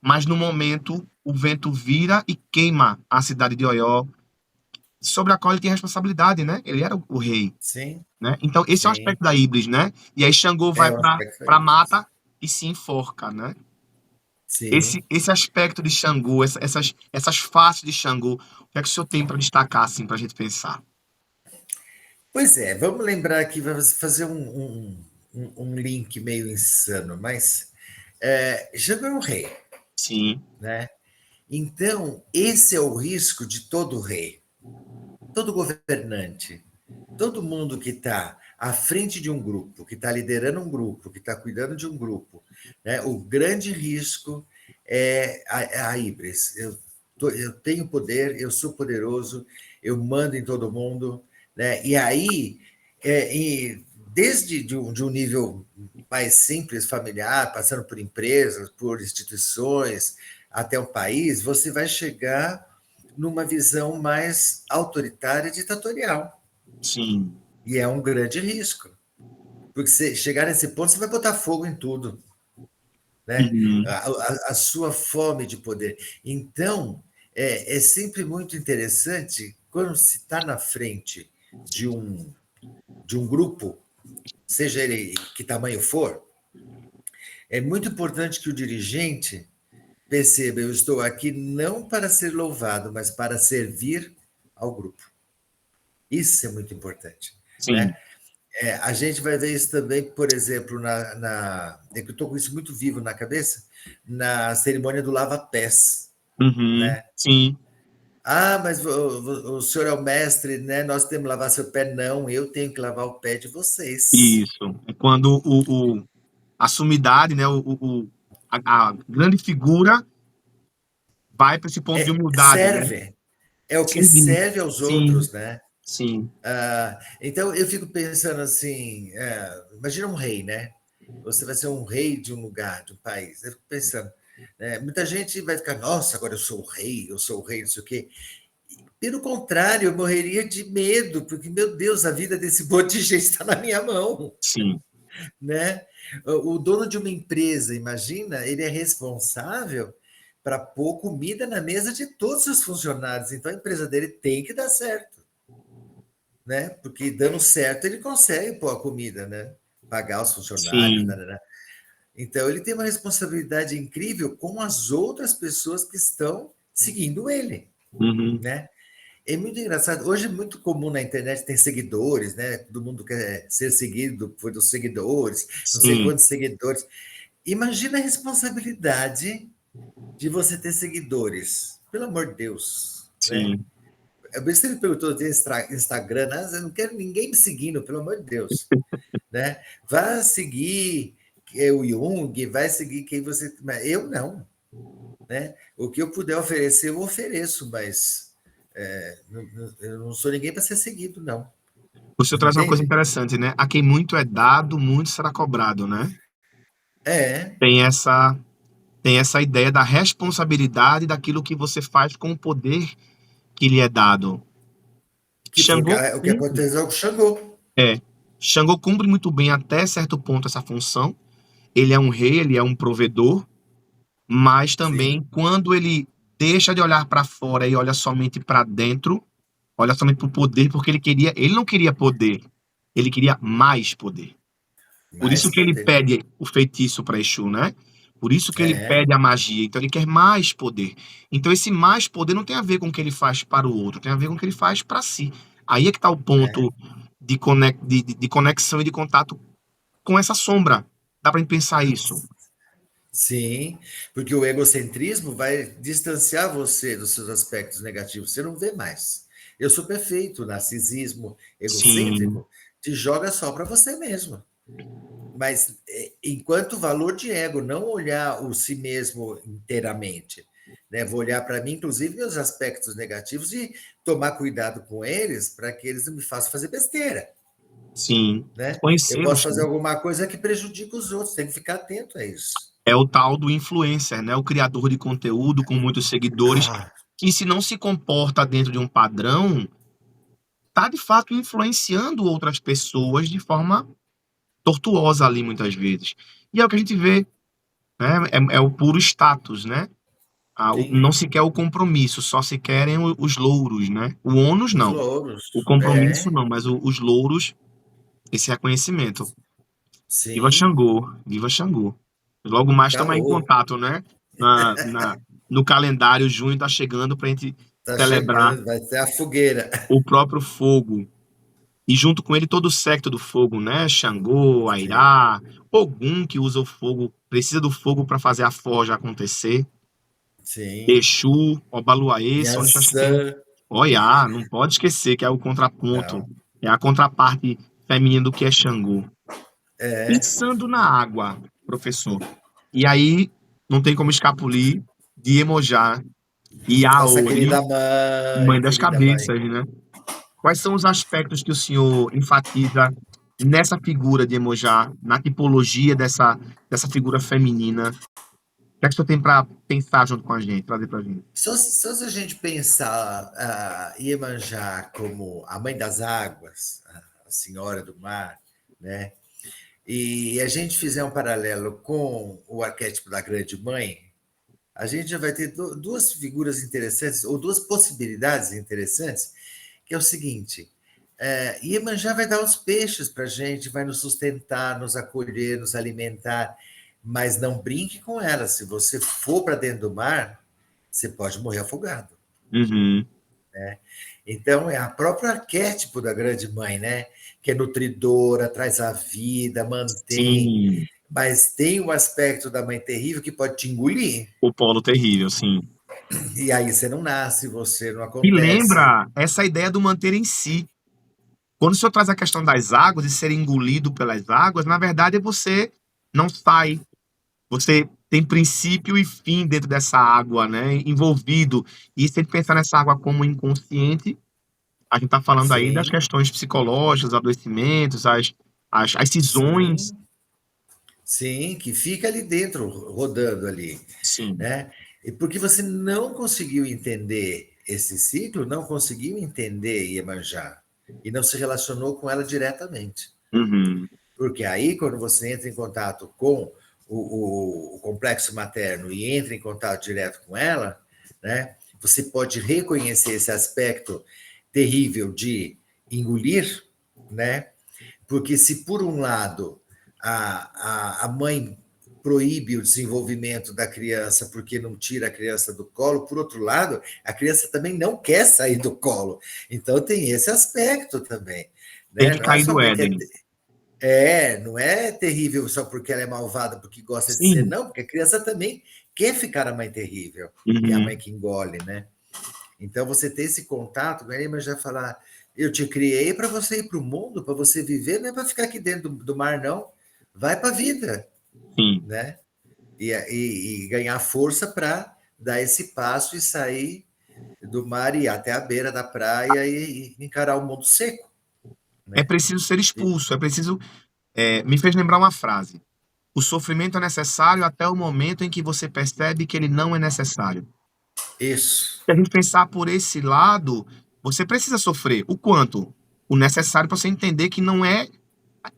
mas no momento o vento vira e queima a cidade de Oió, sobre a qual ele tem responsabilidade, né? Ele era o rei, Sim, né? Então esse é o sim. aspecto da Híbris, né? E aí Xangô vai É um aspecto para aí. mata e se enforca, né? Sim. Esse aspecto de Xangô, essas faces de Xangô, o que é que o senhor tem para destacar, assim, para a gente pensar? Pois é, vamos lembrar aqui, vamos fazer um link meio insano, mas Jango é um rei, Sim, né? Então, esse é o risco de todo rei, todo governante, todo mundo que está à frente de um grupo, que está liderando um grupo, que está cuidando de um grupo, né? O grande risco é a híbris. Eu tenho poder, eu sou poderoso, eu mando em todo mundo, né? E aí, desde de um nível mais simples, familiar, passando por empresas, por instituições, até o país, você vai chegar numa visão mais autoritária e ditatorial. sim. E é um grande risco. Porque se chegar nesse ponto, você vai botar fogo em tudo. Né? Uhum. A sua fome de poder. Então, é sempre muito interessante quando se está na frente de um, de um grupo, seja ele que tamanho for, é muito importante que o dirigente perceba: eu estou aqui não para ser louvado, mas para servir ao grupo. Isso é muito importante. Sim. Né? A gente vai ver isso também, por exemplo, é que eu estou com isso muito vivo na cabeça, na cerimônia do lava-pés. Uhum. Né? Sim. Ah, mas o senhor é o mestre, né? Nós temos que lavar seu pé. Não, eu tenho que lavar o pé de vocês. Isso. É quando a sumidade, né, a grande figura vai para esse ponto de humildade, né? Serve, é o que Sim, serve aos sim, outros, né? sim, Então eu fico pensando assim, imagina um rei, né? Você vai ser um rei de um lugar, de um país. Eu fico pensando, né? Muita gente vai ficar, nossa, agora eu sou o rei, não sei o quê. Pelo contrário, eu morreria de medo, porque, meu Deus, a vida desse monte de gente está na minha mão, sim, né? O dono de uma empresa, imagina, ele é responsável para pôr comida na mesa de todos os funcionários. Então a empresa dele tem que dar certo, né? Porque dando certo ele consegue pôr a comida, né? Pagar os funcionários, sim. né? Então ele tem uma responsabilidade incrível com as outras pessoas que estão seguindo ele, Uhum. né? É muito engraçado. Hoje é muito comum na internet ter seguidores, né? Todo mundo quer ser seguido por dos seguidores, não sei Sim, quantos seguidores. Imagina a responsabilidade de você ter seguidores. Pelo amor de Deus, né? Sim. Você me perguntou de Instagram, né? Eu não quero ninguém me seguindo, pelo amor de Deus, né? Vá seguir o Jung, vai seguir quem você. Eu não, né? O que eu puder oferecer, eu ofereço, mas eu não sou ninguém para ser seguido, não. O senhor traz uma coisa Entende? interessante, né? A quem muito é dado, muito será cobrado, né? É, Tem essa, tem essa ideia da responsabilidade daquilo que você faz com o poder que lhe é dado. que foi Xangô o que cumpre, aconteceu com o Xangô. é, Xangô cumpre muito bem até certo ponto essa função. Ele é um rei, ele é um provedor, mas também Sim, quando ele deixa de olhar para fora e olha somente para dentro, olha somente para o poder, porque ele não queria poder, ele queria mais poder. Por isso mais que ele poder. pede o feitiço para Exu, né? Por isso que ele É, pede a magia. Então ele quer mais poder. Então esse mais poder não tem a ver com o que ele faz para o outro, tem a ver com o que ele faz para si. Aí é que está o é. ponto de conexão e de contato com essa sombra. Dá para pensar isso? Sim, porque o egocentrismo vai distanciar você dos seus aspectos negativos. Você não vê mais. Eu sou perfeito, o narcisismo Sim, egocêntrico te joga só para você mesmo. Mas enquanto valor de ego, não olhar o si mesmo inteiramente. Né? Vou olhar para mim, inclusive, meus aspectos negativos e tomar cuidado com eles para que eles não me façam fazer besteira. sim. Né? Eu posso Conhecê-los, fazer né? alguma coisa que prejudique os outros, tem que ficar atento a isso. É o tal do influencer, né? O criador de conteúdo com muitos seguidores, Ah, que se não se comporta dentro de um padrão, tá de fato influenciando outras pessoas de forma tortuosa ali muitas vezes. E é o que a gente vê, né? É o puro status, né? sim. Não se quer o compromisso, só se querem os louros, né? O ônus Os não, o louros. compromisso É, não, mas os louros, esse reconhecimento. Viva sim. Xangô, viva Xangô. Logo mais Tá estamos aí em louco. contato, né? Na, na, no calendário, junho tá chegando para a gente Tá celebrar chegando, vai ser a fogueira. o próprio fogo. E junto com ele todo o séquito do fogo, né? Xangô, Sim, Airá, Ogum, que usa o fogo, precisa do fogo para fazer a forja acontecer. sim. Exu, Obaluaê, são orixás que tem. Yansan. Oiá, não pode esquecer que é o contraponto, Não. é a contraparte feminina do que é Xangô. É. Pensando na água, professor. E aí não tem como escapulir de Iemonjá e Nossa Aori, mãe, mãe das querida mãe. cabeças, né? Quais são os aspectos que o senhor enfatiza nessa figura de Iemonjá, na tipologia dessa figura feminina? O que é que o senhor tem para pensar junto com a gente, trazer para a gente? Só se a gente pensar a Iemanjá como a mãe das águas, a senhora do mar, né? E a gente fizer um paralelo com o arquétipo da grande mãe, a gente já vai ter duas figuras interessantes, ou duas possibilidades interessantes, que é o seguinte: Iemanjá vai dar os peixes para a gente, vai nos sustentar, nos acolher, nos alimentar, mas não brinque com ela. Se você for para dentro do mar, você pode morrer afogado. Uhum. Então, é a próprio arquétipo da grande mãe, né? Que é nutridora, traz a vida, mantém, Sim, mas tem o aspecto da mãe terrível que pode te engolir. o polo terrível, sim. E aí você não nasce, você não E acontece. lembra essa ideia do manter em si. Quando o senhor traz a questão das águas e ser engolido pelas águas, na verdade você não sai, você tem princípio e fim dentro dessa água, né? Envolvido. E se a gente pensar nessa água como inconsciente, a gente está falando aí das Sim, questões psicológicas, adoecimentos, as cisões. sim, sim, que fica ali dentro, rodando ali, Sim. né? E porque você não conseguiu entender esse ciclo, não conseguiu entender Iemanjá e não se relacionou com ela diretamente. Uhum. Porque aí, quando você entra em contato com o complexo materno e entra em contato direto com ela, né, você pode reconhecer esse aspecto terrível de engolir, né? Porque se por um lado a mãe proíbe o desenvolvimento da criança porque não tira a criança do colo, por outro lado, a criança também não quer sair do colo. Então tem esse aspecto também, Tem né? que Não é cair só a do mãe que Éden. Não é terrível só porque ela é malvada, porque gosta de ser, Sim. não, porque a criança também quer ficar a mãe terrível, que é a mãe Uhum. que engole, né? Então, você ter esse contato com ele, mas já falar, eu te criei para você ir para o mundo, para você viver, não é para ficar aqui dentro do mar, não. Vai para a vida, Sim. né? E ganhar força para dar esse passo e sair do mar e ir até a beira da praia e encarar o mundo seco, É né? preciso ser expulso, é preciso. Me fez lembrar uma frase. O sofrimento é necessário até o momento em que você percebe que ele não é necessário. Isso. Se a gente pensar por esse lado, você precisa sofrer. O quanto? O necessário para você entender que não é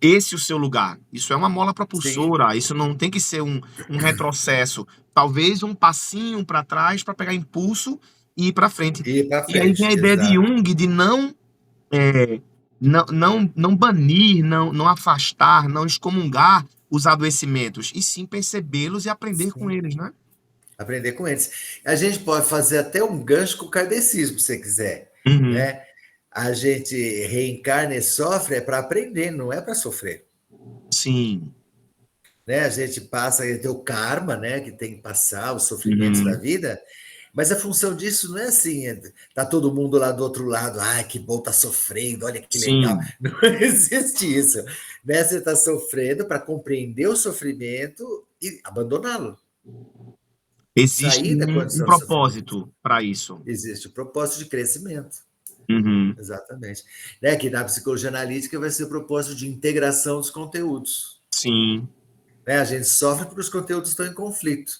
esse o seu lugar. Isso é uma mola Sim. propulsora, isso não tem que ser um retrocesso. Talvez um passinho para trás para pegar impulso e ir para frente. E ir para E aí vem a frente, ideia de exato. Jung de não banir, não afastar, não excomungar os adoecimentos, e sim percebê-los e aprender com Sim. eles, né? Aprender com eles. A gente pode fazer até um gancho com o kardecismo, se você quiser, Uhum. né? A gente reencarna e sofre é para aprender, não é para sofrer. Sim. Né? A gente passa a ter o karma, né? Que tem que passar os sofrimentos da Uhum. vida, mas a função disso não é assim, tá todo mundo lá do outro lado, ai, que bom tá sofrendo, olha que legal. Sim. Não existe isso. Né? Você está sofrendo para compreender o sofrimento e abandoná-lo. Existe Sair da um condição de sofrimento. propósito para isso. Existe o propósito de crescimento. Uhum. Exatamente. Né? Que na psicologia analítica vai ser o propósito de integração dos conteúdos. Sim, Né? A gente sofre porque os conteúdos estão em conflito.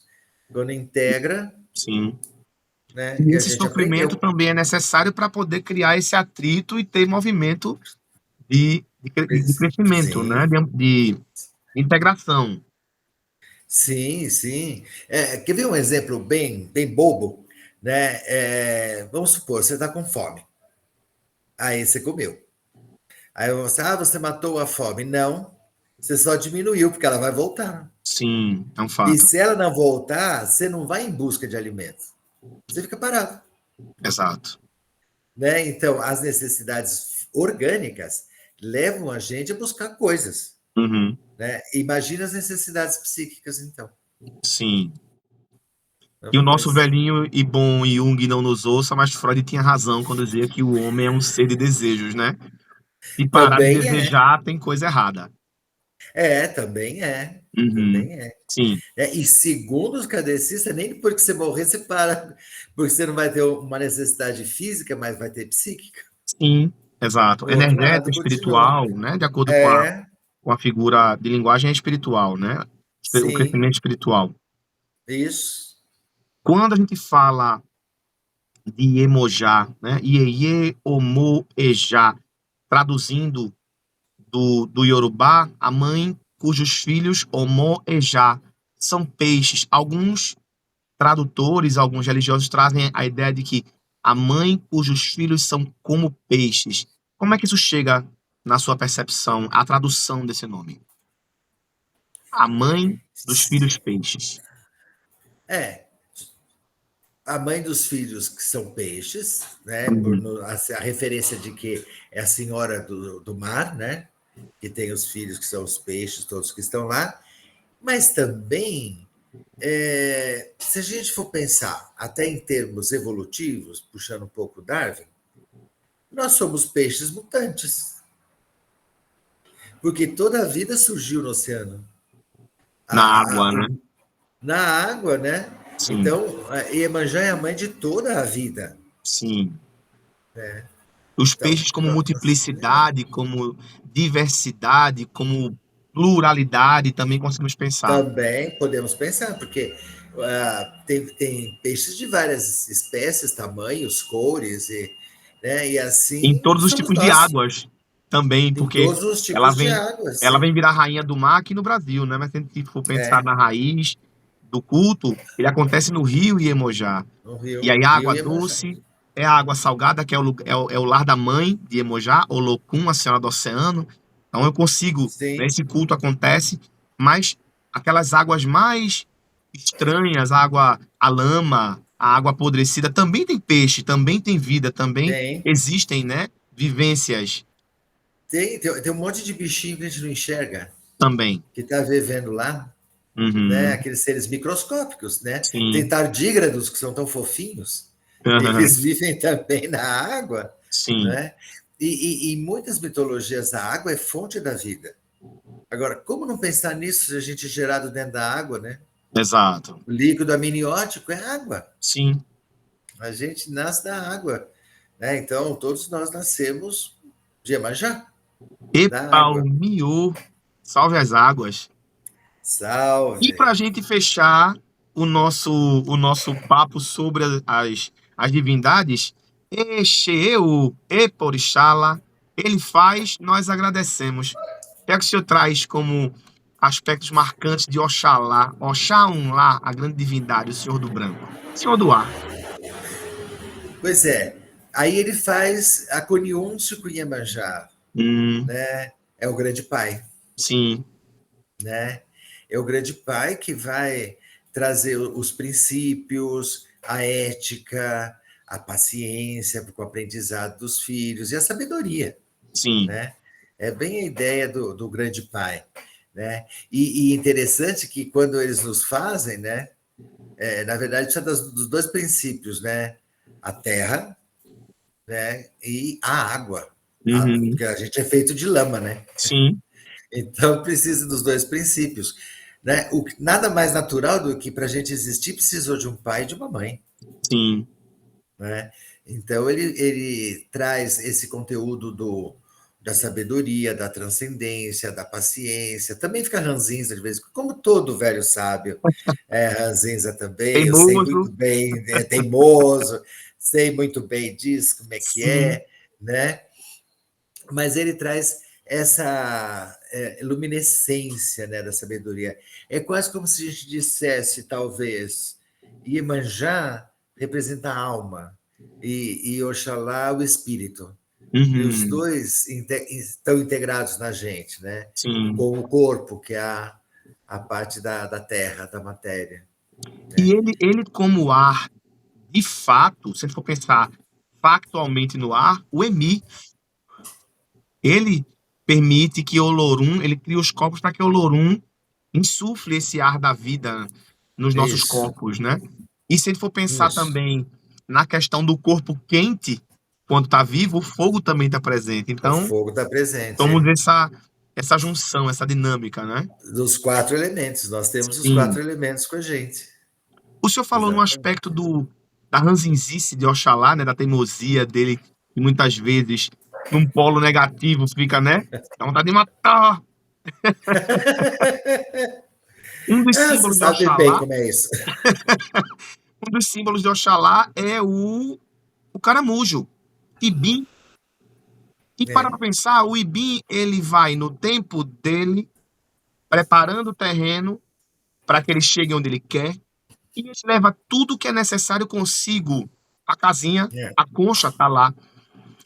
Quando integra, sim. né? E E a esse gente sofrimento aprendeu. também é necessário para poder criar esse atrito e ter movimento de crescimento, né? Sim, De integração. sim, sim. Quer ver um exemplo bem bobo? Né? Vamos supor, você está com fome. Aí você comeu. Aí você, você matou a fome. Não, você só diminuiu, porque ela vai voltar. Sim, é um E fato. se ela não voltar, você não vai em busca de alimentos. Você fica parado. Exato. Né? Então, as necessidades orgânicas levam a gente a buscar coisas. Uhum. Né? Imagina as necessidades psíquicas, então. Sim. E o Mesma nosso coisa. velhinho e bom Jung não nos ouça, mas Freud tinha razão quando dizia que o homem é um ser de desejos, né? Se parar de Também é. desejar, tem coisa errada. Também é. Uhum. Também é. Sim, E segundo os kardecistas, nem porque você morrer, você para, porque você não vai ter uma necessidade física, mas vai ter psíquica. sim, exato. O outro Energético, lado continua. espiritual, né? De acordo É, com a figura de linguagem é espiritual, né? O sim, crescimento espiritual. isso. Quando a gente fala de Iemonjá, né? Ieye, Omo, Ejá, traduzindo do Yorubá, a mãe cujos filhos, Omo, Ejá, são peixes. Alguns tradutores, alguns religiosos trazem a ideia de que a mãe cujos filhos são como peixes. Como é que isso chega na sua percepção, a tradução desse nome? A mãe dos filhos peixes. É, a mãe dos filhos que são peixes, né? Uhum. A referência de que é a senhora do mar, né? Que tem os filhos que são os peixes, todos que estão lá. Mas também, se a gente for pensar até em termos evolutivos, puxando um pouco Darwin, nós somos peixes mutantes, porque toda a vida surgiu no oceano, Na a, a, água, né? na água, né? Sim, Então, a Iemanjá é a mãe de toda a vida. sim. Os Então, peixes como multiplicidade, como diversidade, como pluralidade, também conseguimos pensar. também podemos pensar, porque tem peixes de várias espécies, tamanhos, cores, né? E Em assim todos os somos tipos de nós, águas também, em porque todos os ela tipos de vem, água, ela sim. vem virar rainha do mar aqui no Brasil, né? Mas se a gente for pensar É, na raiz do culto, ele acontece no rio Iemonjá. no E Rio, aí a Rio água Iemanjá. doce é a água salgada, que é o lar da mãe de Iemonjá, Olokun, a senhora do oceano. Então eu consigo, né, Sim, esse culto acontece, mas aquelas águas mais estranhas, a lama, a água apodrecida, também tem peixe, também tem vida, também tem. existem, né, vivências. Tem um monte de bichinho que a gente não enxerga, Também. que está vivendo lá, né? Uhum. Aqueles seres microscópicos, né? Tem Sim. tardígrados que são tão fofinhos, Aham. eles vivem também na água, Sim. né? E em muitas mitologias a água é fonte da vida. Agora, como não pensar nisso se a gente é gerado dentro da água, né? Exato. O líquido amniótico é água. Sim. A gente nasce da água, né? Então, todos nós nascemos de Iemanjá, da água. Epalmiô, salve as águas. E Salve! para a gente fechar o nosso papo sobre as divindades, Exeu, Eporixala, ele faz, nós agradecemos. O que é que o senhor traz como aspectos marcantes de Oxalá, Oxaunlá, a grande divindade, o senhor do branco, senhor do ar? Pois é, aí ele faz a coniúncio com Iemanjá, Hum, né? É o grande pai, sim, né? É o grande pai que vai trazer os princípios, a ética, a paciência com o aprendizado dos filhos e a sabedoria, sim, né? É bem a ideia do grande pai, né? E interessante que quando eles nos fazem, né? Na verdade, precisa dos dois princípios, né? A terra, né? E a água, uhum, porque a gente é feito de lama, né? sim, Então precisa dos dois princípios, né? Nada mais natural do que para a gente existir precisou de um pai e de uma mãe, sim, né? Então ele traz esse conteúdo da sabedoria, da transcendência, da paciência. Também fica ranzinza de vez em quando, como todo velho sábio é ranzinza também. Eu sei teimoso, muito bem, é teimoso, sei muito bem disso, como é que sim, é, né? Mas ele traz essa luminescência, né, da sabedoria. É quase como se a gente dissesse, talvez, Iemanjá representa a alma e Oxalá o espírito. E os uhum, dois estão integrados na gente, né? sim. Com o corpo, que é a parte da terra, da matéria. E Né? ele como ar, de fato, se a gente for pensar factualmente no ar, o Emi, ele permite que Olorum, ele cria os corpos para que Olorum insufle esse ar da vida nos nossos Isso, corpos, né? E se a gente for pensar isso. também na questão do corpo quente, quando está vivo, o fogo também está presente. O Então, fogo está presente. somos É. essa junção, essa dinâmica, né? Dos quatro elementos, nós temos os Sim. quatro elementos com a gente. O senhor falou no Exatamente. aspecto da ranzinzice de Oxalá, né, da teimosia dele, que muitas vezes, num polo negativo, fica, né? Dá vontade de matar. Um dos Você símbolos de sabe bem Oxalá, como é isso. um dos símbolos de Oxalá é o caramujo, Ibim. E para É, pra pensar, o Ibim, ele vai no tempo dele, preparando o terreno para que ele chegue onde ele quer, e ele leva tudo que é necessário consigo. A casinha, é, a concha tá lá.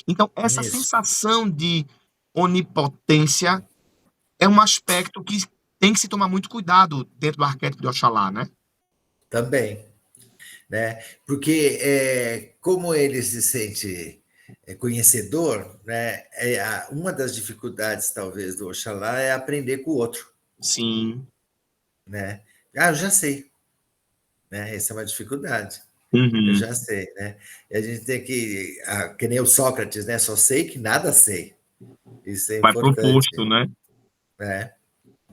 Então, essa isso. sensação de onipotência é um aspecto que tem que se tomar muito cuidado dentro do arquétipo de Oxalá, né? Também. Né? Porque como ele se sente conhecedor, né? Uma das dificuldades, talvez, do Oxalá é aprender com o outro. Sim. Né? Ah, eu já sei. Né? Essa é uma dificuldade. Eu Uhum. já sei, né? E a gente tem que nem o Sócrates, né? Só sei que nada sei. Isso é Vai importante, proposto, né? né?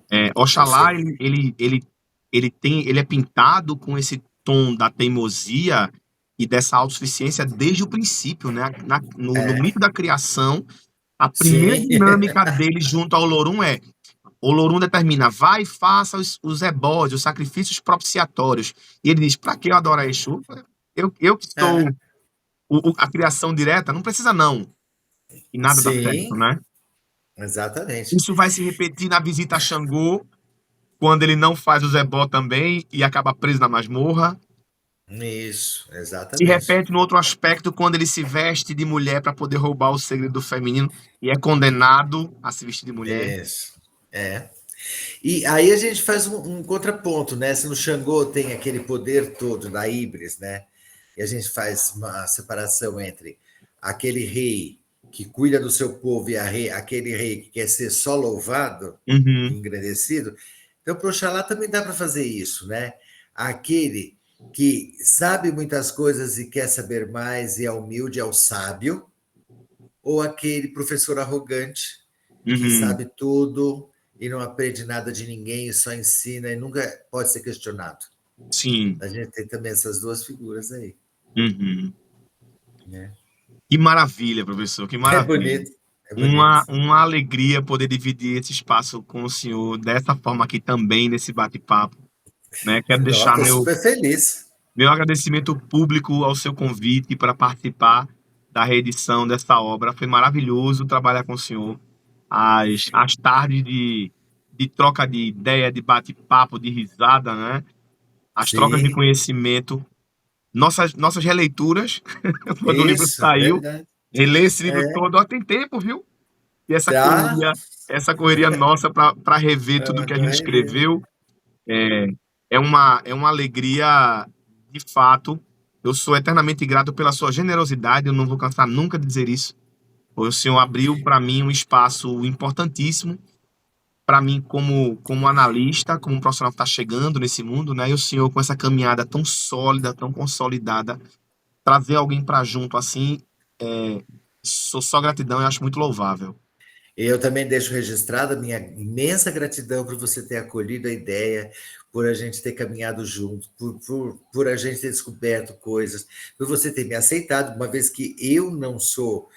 Eu Oxalá, sei. ele é pintado com esse tom da teimosia e dessa autossuficiência desde o princípio, né? No mito da criação, a primeira Sim, dinâmica dele junto ao Olorum é: o Olorum determina, vai e faça os ebós, os sacrifícios propiciatórios. E ele diz, para que eu adorar Exu? Eu que sou ah, a criação direta, não precisa não. E nada dá certo, sim, né? exatamente. Isso vai se repetir na visita a Xangô, quando ele não faz o Zebó também e acaba preso na masmorra. Isso, Se exatamente. repete no outro aspecto, quando ele se veste de mulher para poder roubar o segredo feminino e é condenado a se vestir de mulher. Isso. É. E aí a gente faz um contraponto, né? Se no Xangô tem aquele poder todo da híbris, né? E a gente faz uma separação entre aquele rei que cuida do seu povo, e aquele rei que quer ser só louvado, Uhum. engrandecido. Então, para Oxalá também dá para fazer isso, né? Aquele que sabe muitas coisas e quer saber mais, e é humilde, é o sábio, ou aquele professor arrogante que Uhum. sabe tudo e não aprende nada de ninguém, só ensina e nunca pode ser questionado. Sim. A gente tem também essas duas figuras aí, Uhum. né? Que maravilha, professor, que É maravilha. bonito, é bonito. Uma alegria poder dividir esse espaço com o senhor dessa forma aqui também, nesse bate-papo, né? Quero Nossa, deixar estou super feliz. meu agradecimento público ao seu convite para participar da reedição dessa obra. Foi maravilhoso trabalhar com o senhor. As tardes de troca de ideia, de bate-papo, de risada, né? As trocas de Sim, conhecimento, nossas releituras, quando o livro isso, saiu, verdade. reler esse livro É, todo, ó, tem tempo, viu? E tá. essa correria nossa para rever tudo que a gente Vai ver. escreveu, é, é uma alegria de fato. Eu sou eternamente grato pela sua generosidade, eu não vou cansar nunca de dizer isso. O senhor abriu para mim um espaço importantíssimo, para mim como analista, como um profissional que está chegando nesse mundo, né? E o senhor com essa caminhada tão sólida, tão consolidada, trazer alguém para junto assim, sou só gratidão e acho muito louvável. Eu também deixo registrada a minha imensa gratidão por você ter acolhido a ideia, por a gente ter caminhado junto, por a gente ter descoberto coisas, por você ter me aceitado, uma vez que eu não sou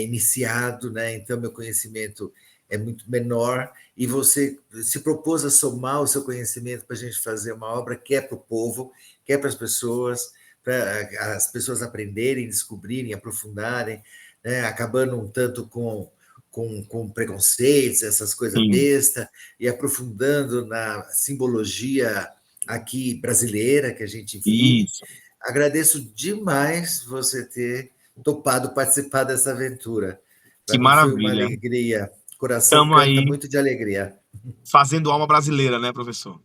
iniciado, né? Então meu conhecimento é muito menor, e você se propôs a somar o seu conhecimento para a gente fazer uma obra que é para o povo, que é para as pessoas aprenderem, descobrirem, aprofundarem, né? Acabando um tanto com preconceitos, essas coisas Sim, besta, e aprofundando na simbologia aqui brasileira que a gente vive. isso. Agradeço demais você ter topado participar dessa aventura. Que Para mim foi uma maravilha. alegria. O coração Estamos canta aí muito de alegria, fazendo alma brasileira, né, professor?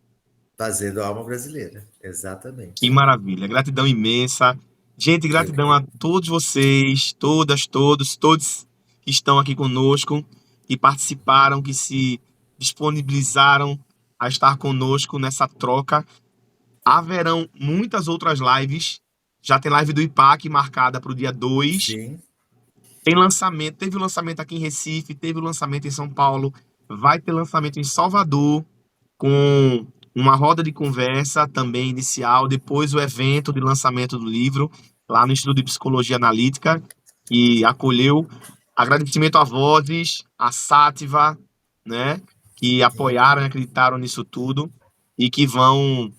fazendo a alma brasileira. Que Exatamente. maravilha. Gratidão imensa. Gente, Eu gratidão que a todos vocês, todas, todos que estão aqui conosco, que participaram, que se disponibilizaram a estar conosco nessa troca. Haverão muitas outras lives. Já tem live do IPAC marcada para o dia 2. sim, Tem lançamento, teve o lançamento aqui em Recife, teve o lançamento em São Paulo, vai ter lançamento em Salvador, com uma roda de conversa também inicial, depois o evento de lançamento do livro, lá no Instituto de Psicologia Analítica, que acolheu. Agradecimento a Vozes, a Sátiva, né, que sim. apoiaram e acreditaram nisso tudo e que vão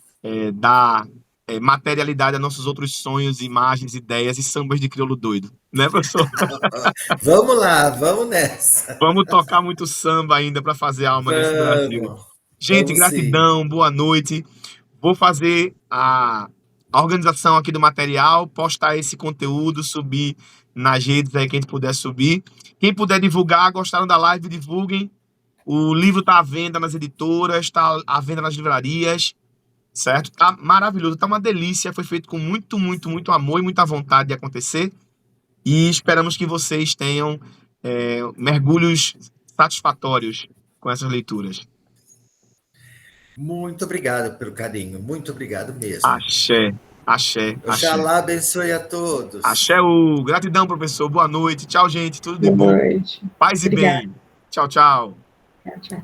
dar materialidade a nossos outros sonhos, imagens, ideias e sambas de crioulo doido, né, professor? Vamos lá, vamos nessa. Vamos tocar muito samba ainda para fazer alma nesse Brasil. Vamos, Gente, vamos sim. gratidão, boa noite. Vou fazer a organização aqui do material, postar esse conteúdo, subir nas redes aí, quem puder subir. Quem puder divulgar, gostaram da live, divulguem. O livro está à venda nas editoras, está à venda nas livrarias, certo? Tá maravilhoso, tá uma delícia. Foi feito com muito, muito, muito amor e muita vontade de acontecer. E esperamos que vocês tenham mergulhos satisfatórios com essas leituras. Muito obrigado pelo carinho, muito obrigado mesmo. Axé, axé, axé. Oxalá abençoe a todos. Axé, gratidão, professor. Boa noite. Tchau, gente. Tudo de Boa bom. noite. Paz e Obrigada. bem. Tchau, tchau. Tchau, tchau.